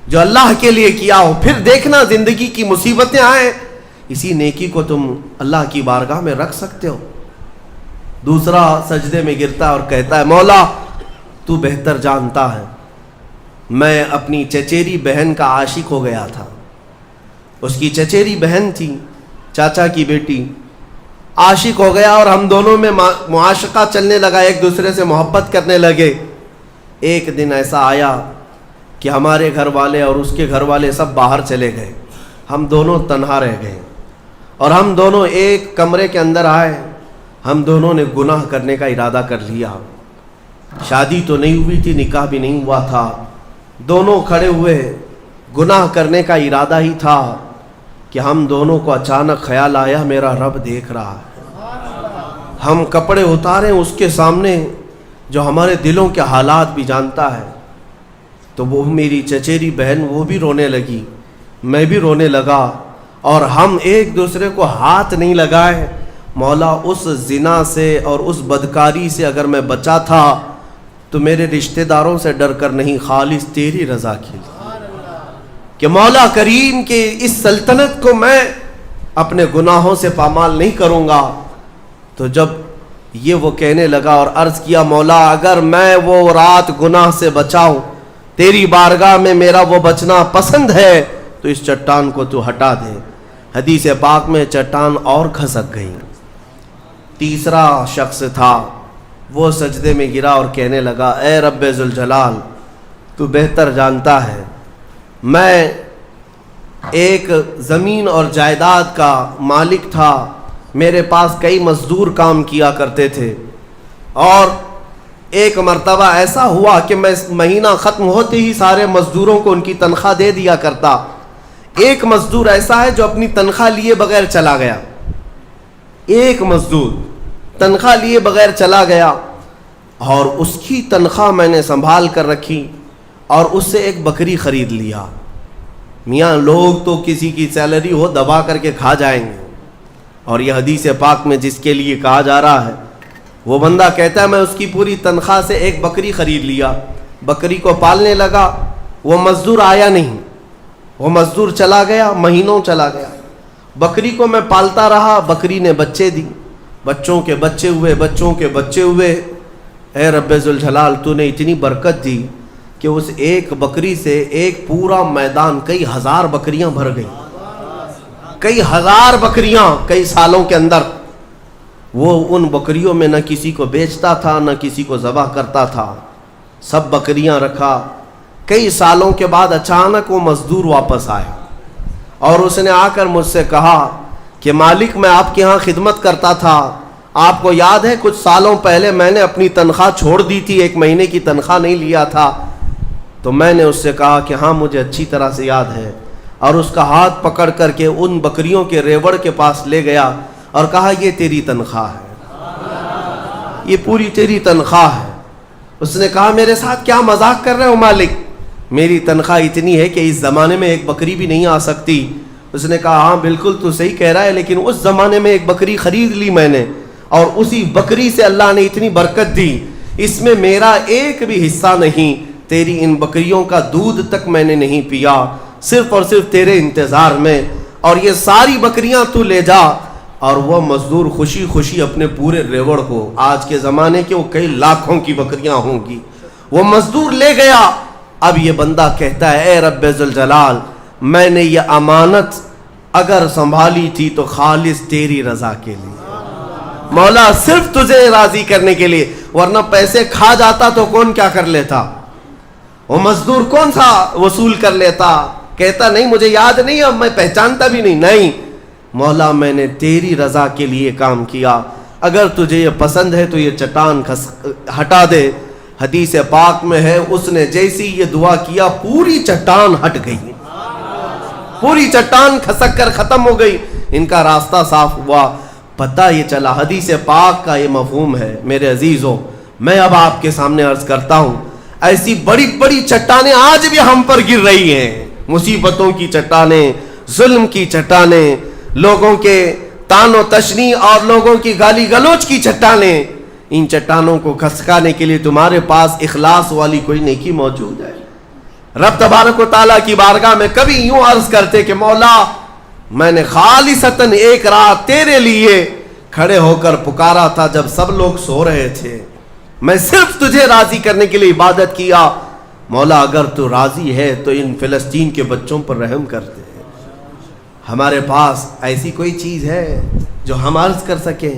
جو اللہ کے لیے کیا ہو، پھر دیکھنا زندگی کی مصیبتیں آئیں، اسی نیکی کو تم اللہ کی بارگاہ میں رکھ سکتے ہو۔ دوسرا سجدے میں گرتا اور کہتا ہے، مولا تو بہتر جانتا ہے، میں اپنی چچیری بہن کا عاشق ہو گیا تھا۔ اس کی چچیری بہن تھی، چاچا کی بیٹی، عاشق ہو گیا اور ہم دونوں میں معاشقہ چلنے لگا، ایک دوسرے سے محبت کرنے لگے۔ ایک دن ایسا آیا کہ ہمارے گھر والے اور اس کے گھر والے سب باہر چلے گئے، ہم دونوں تنہا رہ گئے اور ہم دونوں ایک کمرے کے اندر آئے۔ ہم دونوں نے گناہ کرنے کا ارادہ کر لیا۔ شادی تو نہیں ہوئی تھی، نکاح بھی نہیں ہوا تھا، دونوں کھڑے ہوئے، گناہ کرنے کا ارادہ ہی تھا کہ ہم دونوں کو اچانک خیال آیا میرا رب دیکھ رہا ہے۔ ہم کپڑے اتارے اس کے سامنے جو ہمارے دلوں کے حالات بھی جانتا ہے، تو وہ میری چچیری بہن وہ بھی رونے لگی، میں بھی رونے لگا اور ہم ایک دوسرے کو ہاتھ نہیں لگائے۔ مولا اس زنا سے اور اس بدکاری سے اگر میں بچا تھا تو میرے رشتہ داروں سے ڈر کر نہیں، خالص تیری رضا کے لیے، کہ مولا کریم کے اس سلطنت کو میں اپنے گناہوں سے پامال نہیں کروں گا۔ تو جب یہ وہ کہنے لگا اور عرض کیا، مولا اگر میں وہ رات گناہ سے بچاؤں، تیری بارگاہ میں میرا وہ بچنا پسند ہے تو اس چٹان کو تو ہٹا دے۔ حدیث پاک میں چٹان اور کھسک گئی۔ تیسرا شخص تھا، وہ سجدے میں گرا اور کہنے لگا، اے رب ذوالجلال، تو بہتر جانتا ہے میں ایک زمین اور جائیداد کا مالک تھا، میرے پاس کئی مزدور کام کیا کرتے تھے، اور ایک مرتبہ ایسا ہوا کہ میں مہینہ ختم ہوتے ہی سارے مزدوروں کو ان کی تنخواہ دے دیا کرتا۔ ایک مزدور ایسا ہے جو اپنی تنخواہ لیے بغیر چلا گیا، ایک مزدور تنخواہ لیے بغیر چلا گیا اور اس کی تنخواہ میں نے سنبھال کر رکھی اور اس سے ایک بکری خرید لیا۔ میاں لوگ تو کسی کی سیلری ہو دبا کر کے کھا جائیں گے، اور یہ حدیث پاک میں جس کے لیے کہا جا رہا ہے وہ بندہ کہتا ہے میں اس کی پوری تنخواہ سے ایک بکری خرید لیا، بکری کو پالنے لگا، وہ مزدور آیا نہیں، وہ مزدور چلا گیا، مہینوں چلا گیا، بکری کو میں پالتا رہا، بکری نے بچے دی، بچوں کے بچے ہوئے، بچوں کے بچے ہوئے۔ اے رب ذوالجلال، تو نے اتنی برکت دی کہ اس ایک بکری سے ایک پورا میدان، کئی ہزار بکریاں بھر گئی، کئی ہزار بکریاں کئی سالوں کے اندر۔ وہ ان بکریوں میں نہ کسی کو بیچتا تھا نہ کسی کو ذبح کرتا تھا، سب بکریاں رکھا۔ کئی سالوں کے بعد اچانک وہ مزدور واپس آیا اور اس نے آ کر مجھ سے کہا کہ مالک میں آپ کے ہاں خدمت کرتا تھا، آپ کو یاد ہے کچھ سالوں پہلے میں نے اپنی تنخواہ چھوڑ دی تھی، ایک مہینے کی تنخواہ نہیں لیا تھا۔ تو میں نے اس سے کہا کہ ہاں مجھے اچھی طرح سے یاد ہے، اور اس کا ہاتھ پکڑ کر کے ان بکریوں کے ریوڑ کے پاس لے گیا اور کہا یہ تیری تنخواہ ہے، یہ پوری تیری تنخواہ ہے۔ اس نے کہا میرے ساتھ کیا مذاق کر رہے ہو مالک، میری تنخواہ اتنی ہے کہ اس زمانے میں ایک بکری بھی نہیں آ سکتی۔ اس نے کہا ہاں بالکل تو صحیح کہہ رہا ہے، لیکن اس زمانے میں ایک بکری خرید لی میں نے، اور اسی بکری سے اللہ نے اتنی برکت دی, اس میں میرا ایک بھی حصہ نہیں, تیری ان بکریوں کا دودھ تک میں نے نہیں پیا, صرف اور صرف تیرے انتظار میں, اور یہ ساری بکریاں تو لے جا. اور وہ مزدور خوشی خوشی اپنے پورے ریوڑ کو, آج کے زمانے کے وہ کئی لاکھوں کی بکریاں ہوں گی, وہ مزدور لے گیا. اب یہ بندہ کہتا ہے اے رب ذوالجلال, میں نے یہ امانت اگر سنبھالی تھی تو خالص تیری رضا کے لیے, مولا صرف تجھے راضی کرنے کے لیے, ورنہ پیسے کھا جاتا تو کون کیا کر لیتا, وہ مزدور کون سا وصول کر لیتا, کہتا نہیں مجھے یاد نہیں, اب میں پہچانتا بھی نہیں. نہیں مولا, میں نے تیری رضا کے لیے کام کیا, اگر تجھے یہ پسند ہے تو یہ چٹان ہٹا دے. حدیث پاک میں ہے اس نے جیسی یہ دعا کیا پوری چٹان ہٹ گئی, پوری چٹان کھسک کر ختم ہو گئی, ان کا راستہ صاف ہوا. پتہ یہ چلا, حدیث پاک کا یہ مفہوم ہے. میرے عزیزوں, میں اب آپ کے سامنے عرض کرتا ہوں, ایسی بڑی بڑی چٹانیں آج بھی ہم پر گر رہی ہیں, مصیبتوں کی چٹانیں, ظلم کی چٹانیں, لوگوں کے تان و تشنی اور لوگوں کی گالی گلوچ کی چٹانیں. ان چٹانوں کو کھسکانے کے لیے تمہارے پاس اخلاص والی کوئی نیکی موجود ہے؟ رب تبارک و تعالیٰ کی بارگاہ میں کبھی یوں عرض کرتے کہ مولا میں نے خالصتاً ایک رات تیرے لیے کھڑے ہو کر پکارا تھا جب سب لوگ سو رہے تھے, میں صرف تجھے راضی کرنے کے لیے عبادت کیا. مولا اگر تو راضی ہے تو ان فلسطین کے بچوں پر رحم کر دے. ہمارے پاس ایسی کوئی چیز ہے جو ہم عرض کر سکیں؟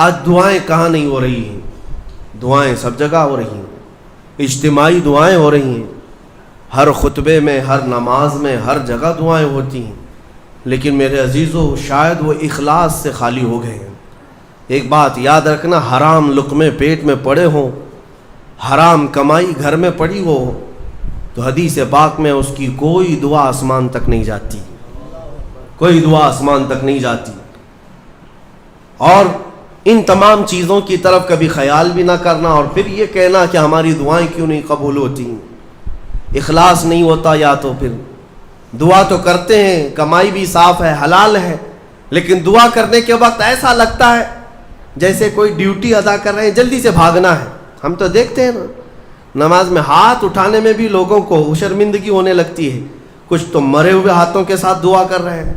آج دعائیں کہاں نہیں ہو رہی ہیں؟ دعائیں سب جگہ ہو رہی ہیں, اجتماعی دعائیں ہو رہی ہیں, ہر خطبے میں, ہر نماز میں, ہر جگہ دعائیں ہوتی ہیں. لیکن میرے عزیزو, شاید وہ اخلاص سے خالی ہو گئے ہیں. ایک بات یاد رکھنا, حرام لقمے پیٹ میں پڑے ہوں, حرام کمائی گھر میں پڑی ہو, تو حدیث پاک میں اس کی کوئی دعا آسمان تک نہیں جاتی, کوئی دعا آسمان تک نہیں جاتی. اور ان تمام چیزوں کی طرف کبھی خیال بھی نہ کرنا, اور پھر یہ کہنا کہ ہماری دعائیں کیوں نہیں قبول ہوتی. اخلاص نہیں ہوتا, یا تو پھر دعا تو کرتے ہیں, کمائی بھی صاف ہے, حلال ہے, لیکن دعا کرنے کے وقت ایسا لگتا ہے جیسے کوئی ڈیوٹی ادا کر رہے ہیں, جلدی سے بھاگنا ہے. ہم تو دیکھتے ہیں نا, نماز میں ہاتھ اٹھانے میں بھی لوگوں کو شرمندگی ہونے لگتی ہے. کچھ تو مرے ہوئے ہاتھوں کے ساتھ دعا کر رہے ہیں,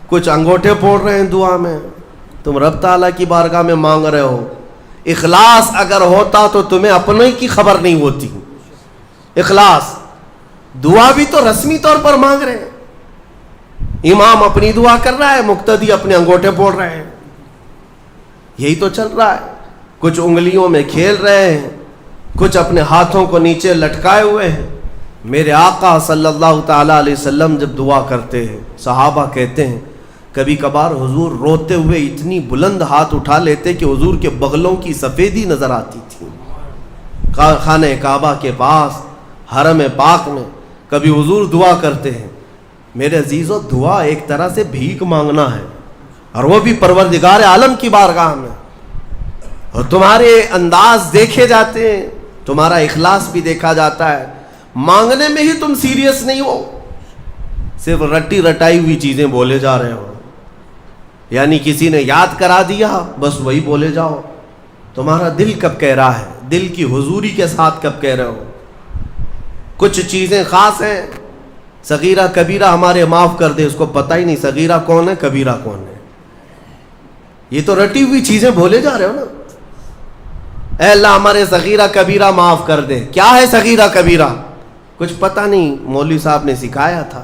کچھ انگوٹھے پھوڑ رہے ہیں دعا میں. تم رب تعالیٰ کی بارگاہ میں مانگ رہے ہو, اخلاص اگر ہوتا تو تمہیں اپنے کی خبر نہیں ہوتی. اخلاص, دعا بھی تو رسمی طور پر مانگ رہے ہیں, امام اپنی دعا کر رہا ہے, مقتدی اپنے انگوٹھے پھوڑ رہے ہیں, یہی تو چل رہا ہے. کچھ انگلیوں میں کھیل رہے ہیں, کچھ اپنے ہاتھوں کو نیچے لٹکائے ہوئے ہیں. میرے آقا صلی اللہ تعالیٰ علیہ وسلم جب دعا کرتے ہیں, صحابہ کہتے ہیں کبھی کبھار حضور روتے ہوئے اتنی بلند ہاتھ اٹھا لیتے کہ حضور کے بغلوں کی سفیدی نظر آتی تھی. خانہ کعبہ کے پاس حرم پاک میں کبھی حضور دعا کرتے ہیں. میرے عزیزو, دعا ایک طرح سے بھیک مانگنا ہے, اور وہ بھی پروردگار عالم کی بارگاہ میں. اور تمہارے انداز دیکھے جاتے ہیں, تمہارا اخلاص بھی دیکھا جاتا ہے. مانگنے میں ہی تم سیریس نہیں ہو, صرف رٹی رٹائی ہوئی چیزیں بولے جا رہے ہو, یعنی کسی نے یاد کرا دیا بس وہی بولے جاؤ. تمہارا دل کب کہہ رہا ہے, دل کی حضوری کے ساتھ کب کہہ رہے ہو؟ کچھ چیزیں خاص ہیں, صغیرہ کبیرہ ہمارے معاف کر دے, اس کو پتہ ہی نہیں صغیرہ کون ہے کبیرہ کون ہے. یہ تو رٹی ہوئی چیزیں بولے جا رہے ہو نا. اے اللہ ہمارے صغیرہ کبیرہ معاف کر دے. کیا ہے صغیرہ کبیرہ؟ کچھ پتہ نہیں, مولوی صاحب نے سکھایا تھا.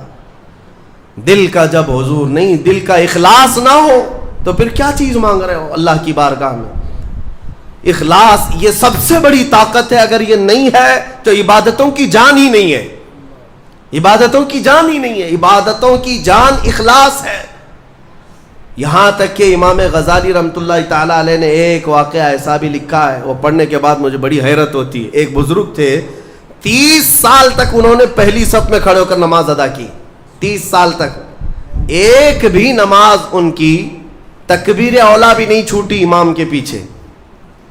دل کا جب حضور نہیں, دل کا اخلاص نہ ہو تو پھر کیا چیز مانگ رہے ہو اللہ کی بارگاہ میں؟ اخلاص یہ سب سے بڑی طاقت ہے. اگر یہ نہیں ہے تو عبادتوں کی جان ہی نہیں ہے, عبادتوں کی جان ہی نہیں ہے. عبادتوں کی جان اخلاص ہے. یہاں تک کہ امام غزالی رحمۃ اللہ تعالیٰ علیہ نے ایک واقعہ ایسا بھی لکھا ہے, وہ پڑھنے کے بعد مجھے بڑی حیرت ہوتی ہے. ایک بزرگ تھے, 30 سال تک انہوں نے پہلی صف میں کھڑے ہو کر نماز ادا کی. 30 سال تک ایک بھی نماز ان کی تکبیر اولا بھی نہیں چھوٹی امام کے پیچھے.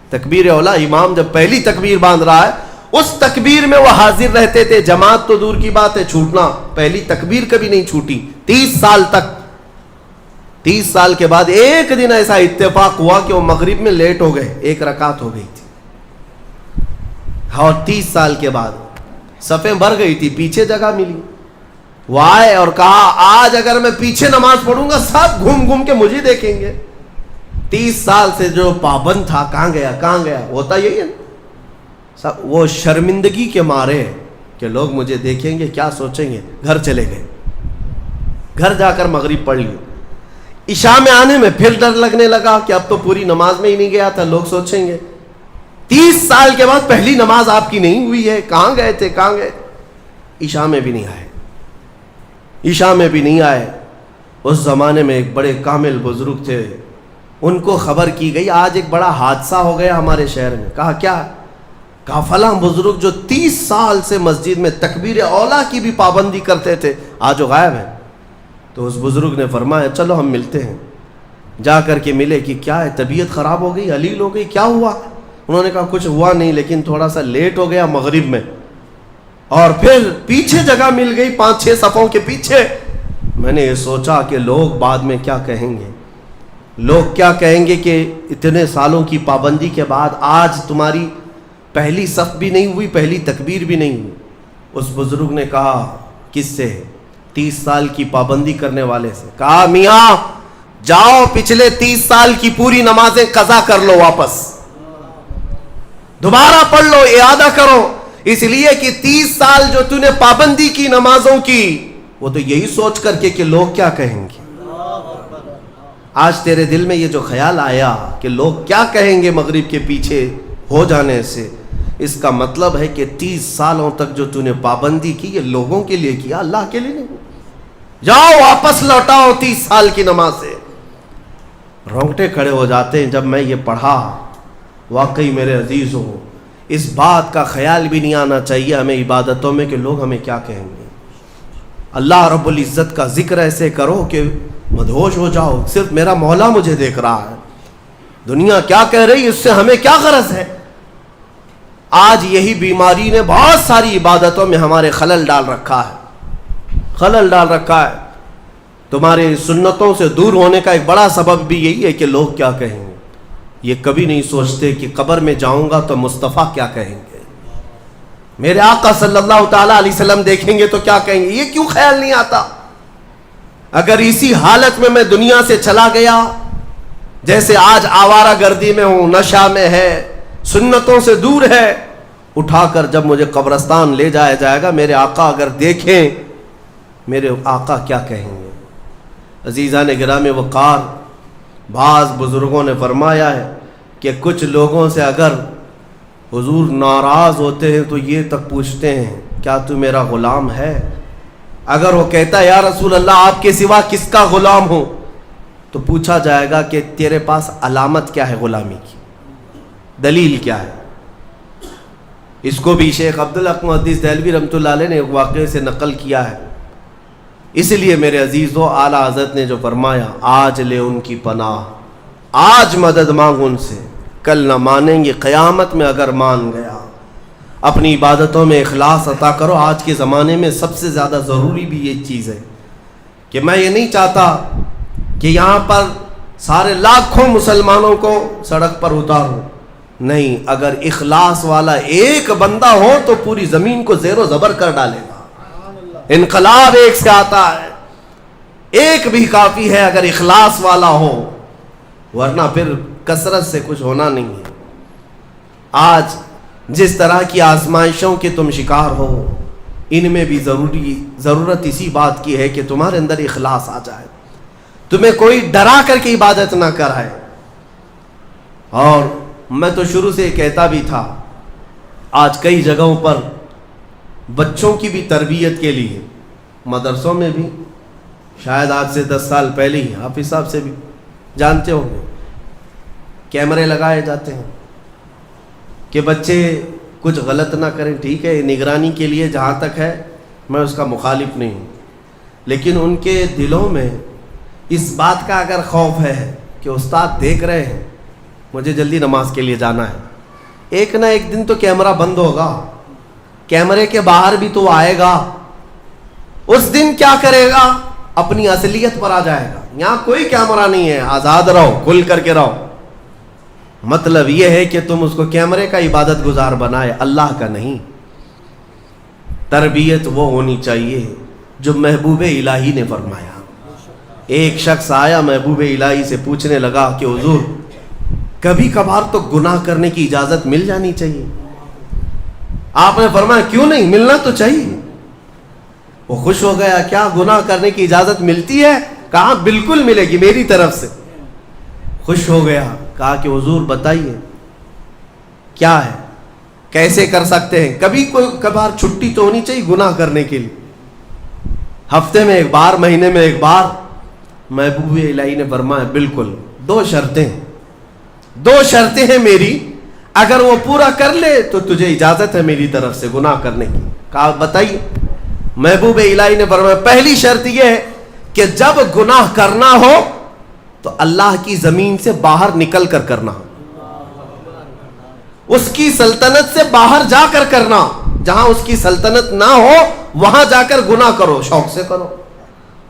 تکبیر اولا, امام جب پہلی تکبیر باندھ رہا ہے اس تکبیر میں وہ حاضر رہتے تھے. جماعت تو دور کی بات ہے, چھوٹنا, پہلی تکبیر کبھی نہیں چھوٹی 30 سال تک. 30 سال کے بعد ایک دن ایسا اتفاق ہوا کہ وہ مغرب میں لیٹ ہو گئے، 1 رکعت ہو گئی تھی، اور 30 سال کے بعد صفیں بھر گئی تھی، پیچھے جگہ ملی. وہ آئے اور کہا آج اگر میں پیچھے نماز پڑھوں گا سب گھوم گھوم کے مجھے دیکھیں گے. 30 سال سے جو پابند تھا کہاں گیا. ہوتا یہی ہے نا، وہ شرمندگی کے مارے کہ لوگ مجھے دیکھیں گے کیا سوچیں گے، گھر چلے گئے. گھر جا کر مغرب پڑھ لی. عشاء میں آنے میں پھر ڈر لگنے لگا کہ اب تو پوری نماز میں ہی نہیں گیا تھا، لوگ سوچیں گے. 30 سال کے بعد پہلی نماز آپ کی نہیں ہوئی ہے، کہاں گئے تھے. عشاء میں بھی نہیں آئے. اس زمانے میں ایک بڑے کامل بزرگ تھے، ان کو خبر کی گئی آج ایک بڑا حادثہ ہو گیا ہمارے شہر میں. کہا کیا؟ کہا فلاں بزرگ جو 30 سال سے مسجد میں تکبیر اولیٰ کی بھی پابندی کرتے تھے آج وہ غائب ہیں. تو اس بزرگ نے فرمایا چلو ہم ملتے ہیں. جا کر کے ملے کہ کیا ہے، طبیعت خراب ہو گئی، علیل ہو گئی، کیا ہوا؟ انہوں نے کہا کچھ ہوا نہیں، لیکن تھوڑا سا لیٹ ہو گیا مغرب میں، اور پھر پیچھے جگہ مل گئی 5-6 صفوں کے پیچھے. میں نے یہ سوچا کہ لوگ بعد میں کیا کہیں گے، لوگ کیا کہیں گے کہ اتنے سالوں کی پابندی کے بعد آج تمہاری پہلی صف بھی نہیں ہوئی، پہلی تکبیر بھی نہیں ہوئی. اس بزرگ نے کہا کس سے؟ 30 سال کی پابندی کرنے والے سے. کہا میاں جاؤ پچھلے 30 سال کی پوری نمازیں قضا کر لو، واپس دوبارہ پڑھ لو، اعادہ کرو. اس لیے کہ 30 سال جو تو نے پابندی کی نمازوں کی، وہ تو یہی سوچ کر کے کہ لوگ کیا کہیں گے. آج تیرے دل میں یہ جو خیال آیا کہ لوگ کیا کہیں گے مغرب کے پیچھے ہو جانے سے، اس کا مطلب ہے کہ 30 سالوں تک جو تو نے پابندی کی یہ لوگوں کے لیے کیا، اللہ کے لیے نہیں. جاؤ واپس لوٹاؤ 30 سال کی نماز سے. رونگٹے کھڑے ہو جاتے ہیں جب میں یہ پڑھا. واقعی میرے عزیزوں، اس بات کا خیال بھی نہیں آنا چاہیے ہمیں عبادتوں میں کہ لوگ ہمیں کیا کہیں گے. اللہ رب العزت کا ذکر ایسے کرو کہ مدہوش ہو جاؤ، صرف میرا مولا مجھے دیکھ رہا ہے، دنیا کیا کہہ رہی اس سے ہمیں کیا غرض ہے. آج یہی بیماری نے بہت ساری عبادتوں میں ہمارے خلل ڈال رکھا ہے. تمہارے سنتوں سے دور ہونے کا ایک بڑا سبب بھی یہی ہے کہ لوگ کیا کہیں گے. یہ کبھی نہیں سوچتے کہ قبر میں جاؤں گا تو مصطفیٰ کیا کہیں گے، میرے آقا صلی اللہ تعالیٰ علیہ وسلم دیکھیں گے تو کیا کہیں گے. یہ کیوں خیال نہیں آتا؟ اگر اسی حالت میں دنیا سے چلا گیا، جیسے آج آوارہ گردی میں ہوں، نشہ میں ہے، سنتوں سے دور ہے، اٹھا کر جب مجھے قبرستان لے جایا جائے گا، میرے آقا اگر دیکھیں، میرے آقا کیا کہیں گے. عزیزان گرامی وقار، بعض بزرگوں نے فرمایا ہے کہ کچھ لوگوں سے اگر حضور ناراض ہوتے ہیں تو یہ تک پوچھتے ہیں کیا تو میرا غلام ہے؟ اگر وہ کہتا ہے یا رسول اللہ آپ کے سوا کس کا غلام ہوں، تو پوچھا جائے گا کہ تیرے پاس علامت کیا ہے غلامی کی، دلیل کیا ہے. اس کو بھی شیخ عبدالحق محدث دہلوی رحمۃ اللہ علیہ نے ایک واقعے سے نقل کیا ہے. اس لیے میرے عزیزو، اعلیٰ حضرت نے جو فرمایا آج لے ان کی پناہ، آج مدد مانگ ان سے، کل نہ مانیں گے قیامت میں اگر مان گیا. اپنی عبادتوں میں اخلاص عطا کرو. آج کے زمانے میں سب سے زیادہ ضروری بھی یہ چیز ہے کہ میں یہ نہیں چاہتا کہ یہاں پر سارے لاکھوں مسلمانوں کو سڑک پر اتاروں. نہیں، اگر اخلاص والا ایک بندہ ہو تو پوری زمین کو زیر و زبر کر ڈالے گا. انقلاب ایک سے آتا ہے، ایک بھی کافی ہے اگر اخلاص والا ہو، ورنہ پھر کثرت سے کچھ ہونا نہیں ہے. آج جس طرح کی آزمائشوں کے تم شکار ہو، ان میں بھی ضرورت اسی بات کی ہے کہ تمہارے اندر اخلاص آ جائے، تمہیں کوئی ڈرا کر کے عبادت نہ کرائے. اور میں تو شروع سے کہتا بھی تھا، آج کئی جگہوں پر بچوں کی بھی تربیت کے لیے مدرسوں میں بھی، شاید آج سے 10 سال پہلے ہی حافظ صاحب سے بھی جانتے ہوں گے، کیمرے لگائے جاتے ہیں کہ بچے کچھ غلط نہ کریں. ٹھیک ہے، نگرانی کے لیے جہاں تک ہے میں اس کا مخالف نہیں ہوں، لیکن ان کے دلوں میں اس بات کا اگر خوف ہے کہ استاد دیکھ رہے ہیں، مجھے جلدی نماز کے لیے جانا ہے، ایک نہ ایک دن تو کیمرہ بند ہوگا، کیمرے کے باہر بھی تو آئے گا، اس دن کیا کرے گا؟ اپنی اصلیت پر آ جائے گا. یہاں کوئی کیمرہ نہیں ہے, آزاد رہو, کھل کر کے رہو. مطلب یہ ہے کہ تم اس کو کیمرے کا عبادت گزار بنائے, اللہ کا نہیں. تربیت وہ ہونی چاہیے جو محبوب الہی نے فرمایا. ایک شخص آیا محبوب الہی سے پوچھنے لگا کہ حضور کبھی کبھار تو گناہ کرنے کی اجازت مل جانی چاہیے. آپ نے فرمایا کیوں نہیں, ملنا تو چاہیے. وہ خوش ہو گیا, کیا گناہ کرنے کی اجازت ملتی ہے؟ کہا بالکل ملے گی میری طرف سے. خوش ہو گیا, کہا کہ حضور بتائیے کیا ہے, کیسے کر سکتے ہیں؟ کبھی کوئی کبھار چھٹی تو ہونی چاہیے گناہ کرنے کے لیے, ہفتے میں ایک بار, مہینے میں ایک بار. محبوب الہی نے فرمایا بالکل, دو شرطیں ہیں میری, اگر وہ پورا کر لے تو تجھے اجازت ہے میری طرف سے گناہ کرنے کی. کہا بتائیے. محبوب الہی نے فرمایا پہلی شرط یہ ہے کہ جب گناہ کرنا ہو تو اللہ کی زمین سے باہر نکل کر کرنا, اس کی سلطنت سے باہر جا کر کرنا. جہاں اس کی سلطنت نہ ہو وہاں جا کر گناہ کرو, شوق سے کرو.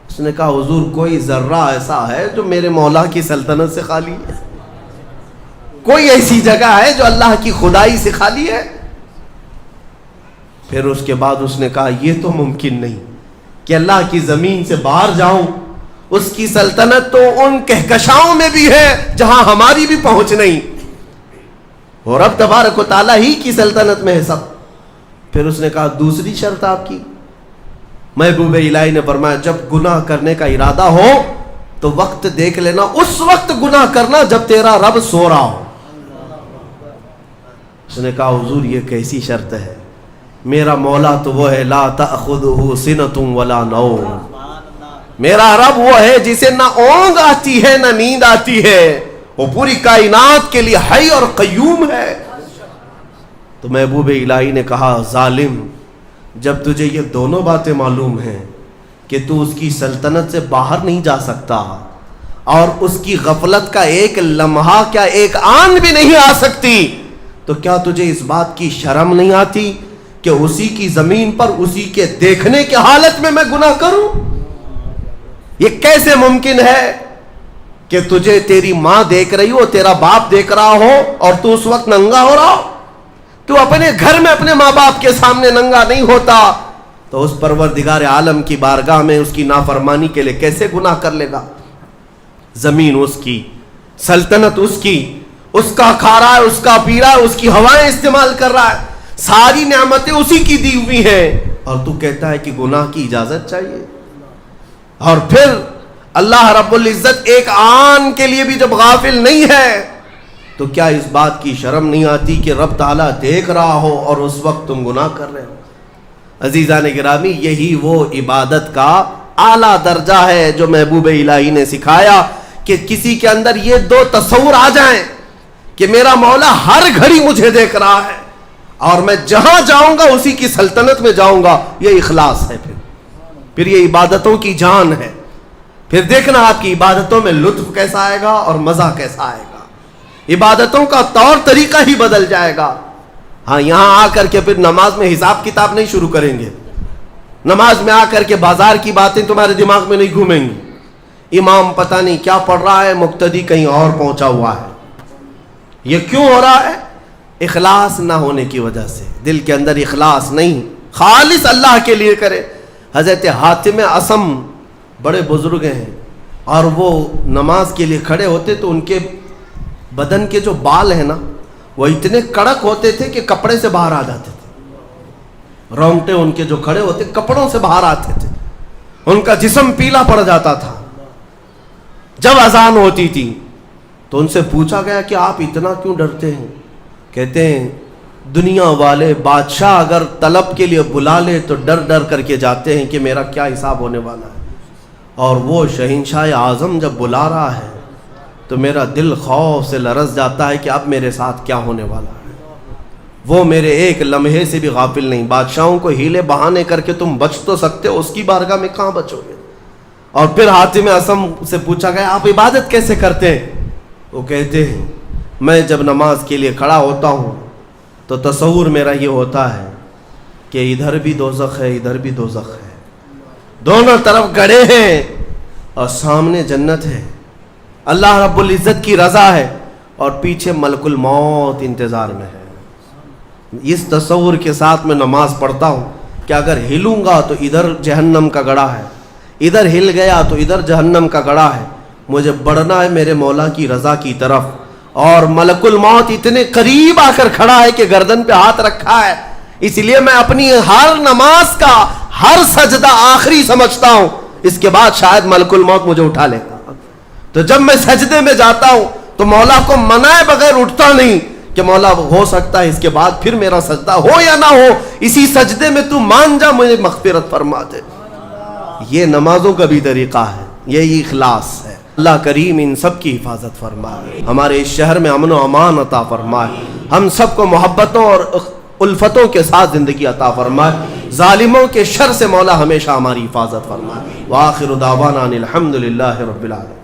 اس نے کہا حضور کوئی ذرہ ایسا ہے جو میرے مولا کی سلطنت سے خالی ہے؟ کوئی ایسی جگہ ہے جو اللہ کی خدائی سے خالی ہے؟ پھر اس کے بعد اس نے کہا یہ تو ممکن نہیں کہ اللہ کی زمین سے باہر جاؤں, اس کی سلطنت تو ان کہکشاؤں میں بھی ہے جہاں ہماری بھی پہنچ نہیں, اور رب تبارک و تعالیٰ ہی کی سلطنت میں ہے سب. پھر اس نے کہا دوسری شرط آپ کی. محبوب الہی نے فرمایا جب گناہ کرنے کا ارادہ ہو تو وقت دیکھ لینا, اس وقت گناہ کرنا جب تیرا رب سو رہا ہو. اس نے کہا حضور یہ کیسی شرط ہے؟ میرا مولا تو وہ ہے لا تأخذہ سنۃ ولا نوم, میرا رب وہ ہے جسے نہ اونگ آتی ہے نہ نیند آتی ہے, وہ پوری کائنات کے لیے حی اور قیوم ہے. تو محبوب الہی نے کہا ظالم, جب تجھے یہ دونوں باتیں معلوم ہیں کہ تو اس کی سلطنت سے باہر نہیں جا سکتا اور اس کی غفلت کا ایک لمحہ کیا ایک آن بھی نہیں آ سکتی, تو کیا تجھے اس بات کی شرم نہیں آتی کہ اسی کی زمین پر اسی کے دیکھنے کے حالت میں میں گناہ کروں؟ یہ کیسے ممکن ہے کہ تجھے تیری ماں دیکھ رہی ہو, تیرا باپ دیکھ رہا ہو اور تو اس وقت ننگا ہو رہا ہو؟ تو اپنے گھر میں اپنے ماں باپ کے سامنے ننگا نہیں ہوتا تو اس پروردگار عالم کی بارگاہ میں اس کی نافرمانی کے لیے کیسے گناہ کر لے گا؟ زمین اس کی, سلطنت اس کی, اس کا کھا رہا ہے, اس کا پی رہا ہے, اس کی ہوائیں استعمال کر رہا ہے, ساری نعمتیں اسی کی دی ہوئی ہیں, اور تو کہتا ہے کہ گناہ کی اجازت چاہیے. اور پھر اللہ رب العزت ایک آن کے لیے بھی جب غافل نہیں ہے تو کیا اس بات کی شرم نہیں آتی کہ رب تعالیٰ دیکھ رہا ہو اور اس وقت تم گناہ کر رہے ہو؟ عزیزان گرامی, یہی وہ عبادت کا اعلیٰ درجہ ہے جو محبوب الہی نے سکھایا کہ کسی کے اندر یہ دو تصور آ جائیں کہ میرا مولا ہر گھڑی مجھے دیکھ رہا ہے اور میں جہاں جاؤں گا اسی کی سلطنت میں جاؤں گا. یہ اخلاص ہے, پھر یہ عبادتوں کی جان ہے. پھر دیکھنا آپ کی عبادتوں میں لطف کیسا آئے گا اور مزہ کیسا آئے گا, عبادتوں کا طور طریقہ ہی بدل جائے گا. ہاں یہاں آ کر کے پھر نماز میں حساب کتاب نہیں شروع کریں گے, نماز میں آ کر کے بازار کی باتیں تمہارے دماغ میں نہیں گھومیں گی, امام پتہ نہیں کیا پڑھ رہا ہے, مقتدی کہیں اور پہنچا ہوا ہے. یہ کیوں ہو رہا ہے؟ اخلاص نہ ہونے کی وجہ سے. دل کے اندر اخلاص نہیں, خالص اللہ کے لیے کرے. حضرت حاتم اصم بڑے بزرگ ہیں, اور وہ نماز کے لیے کھڑے ہوتے تو ان کے بدن کے جو بال ہیں نا وہ اتنے کڑک ہوتے تھے کہ کپڑے سے باہر آ جاتے تھے. رونگٹے ان کے جو کھڑے ہوتے کپڑوں سے باہر آتے تھے, ان کا جسم پیلا پڑ جاتا تھا. جب اذان ہوتی تھی تو ان سے پوچھا گیا کہ آپ اتنا کیوں ڈرتے ہیں؟ کہتے ہیں دنیا والے بادشاہ اگر طلب کے لیے بلا لے تو ڈر ڈر کر کے جاتے ہیں کہ میرا کیا حساب ہونے والا ہے, اور وہ شہنشاہ اعظم جب بلا رہا ہے تو میرا دل خوف سے لرز جاتا ہے کہ اب میرے ساتھ کیا ہونے والا ہے. وہ میرے ایک لمحے سے بھی غافل نہیں. بادشاہوں کو ہیلے بہانے کر کے تم بچ تو سکتے ہو, اس کی بارگاہ میں کہاں بچو گے؟ اور پھر حاتم اصم سے پوچھا گیا آپ عبادت کیسے کرتے ہیں؟ وہ کہتے ہیں میں جب نماز کے لیے کھڑا ہوتا ہوں تو تصور میرا یہ ہوتا ہے کہ ادھر بھی دوزخ ہے ادھر بھی دوزخ ہے, دونوں طرف گڑھے ہیں اور سامنے جنت ہے، اللہ رب العزت کی رضا ہے، اور پیچھے ملک الموت انتظار میں ہے۔ اس تصور کے ساتھ میں نماز پڑھتا ہوں کہ اگر ہلوں گا تو ادھر جہنم کا گڑھا ہے، ادھر ہل گیا تو ادھر جہنم کا گڑھا ہے، مجھے بڑھنا ہے میرے مولا کی رضا کی طرف، اور ملک الموت اتنے قریب آ کر کھڑا ہے کہ گردن پہ ہاتھ رکھا ہے، اس لیے میں اپنی ہر نماز کا ہر سجدہ آخری سمجھتا ہوں، اس کے بعد شاید ملک الموت مجھے اٹھا لے گا۔ تو جب میں سجدے میں جاتا ہوں تو مولا کو منائے بغیر اٹھتا نہیں کہ مولا ہو سکتا ہے اس کے بعد پھر میرا سجدہ ہو یا نہ ہو، اسی سجدے میں تو مان جا، مجھے مغفرت فرما دے۔ یہ نمازوں کا بھی طریقہ ہے، یہی اخلاص ہے۔ اللہ کریم ان سب کی حفاظت فرمائے، ہمارے اس شہر میں امن و امان عطا فرمائے، ہم سب کو محبتوں اور الفتوں کے ساتھ زندگی عطا فرمائے، ظالموں کے شر سے مولا ہمیشہ ہماری حفاظت فرمائے۔ وآخر دعوانا ان الحمد للہ رب العالمین۔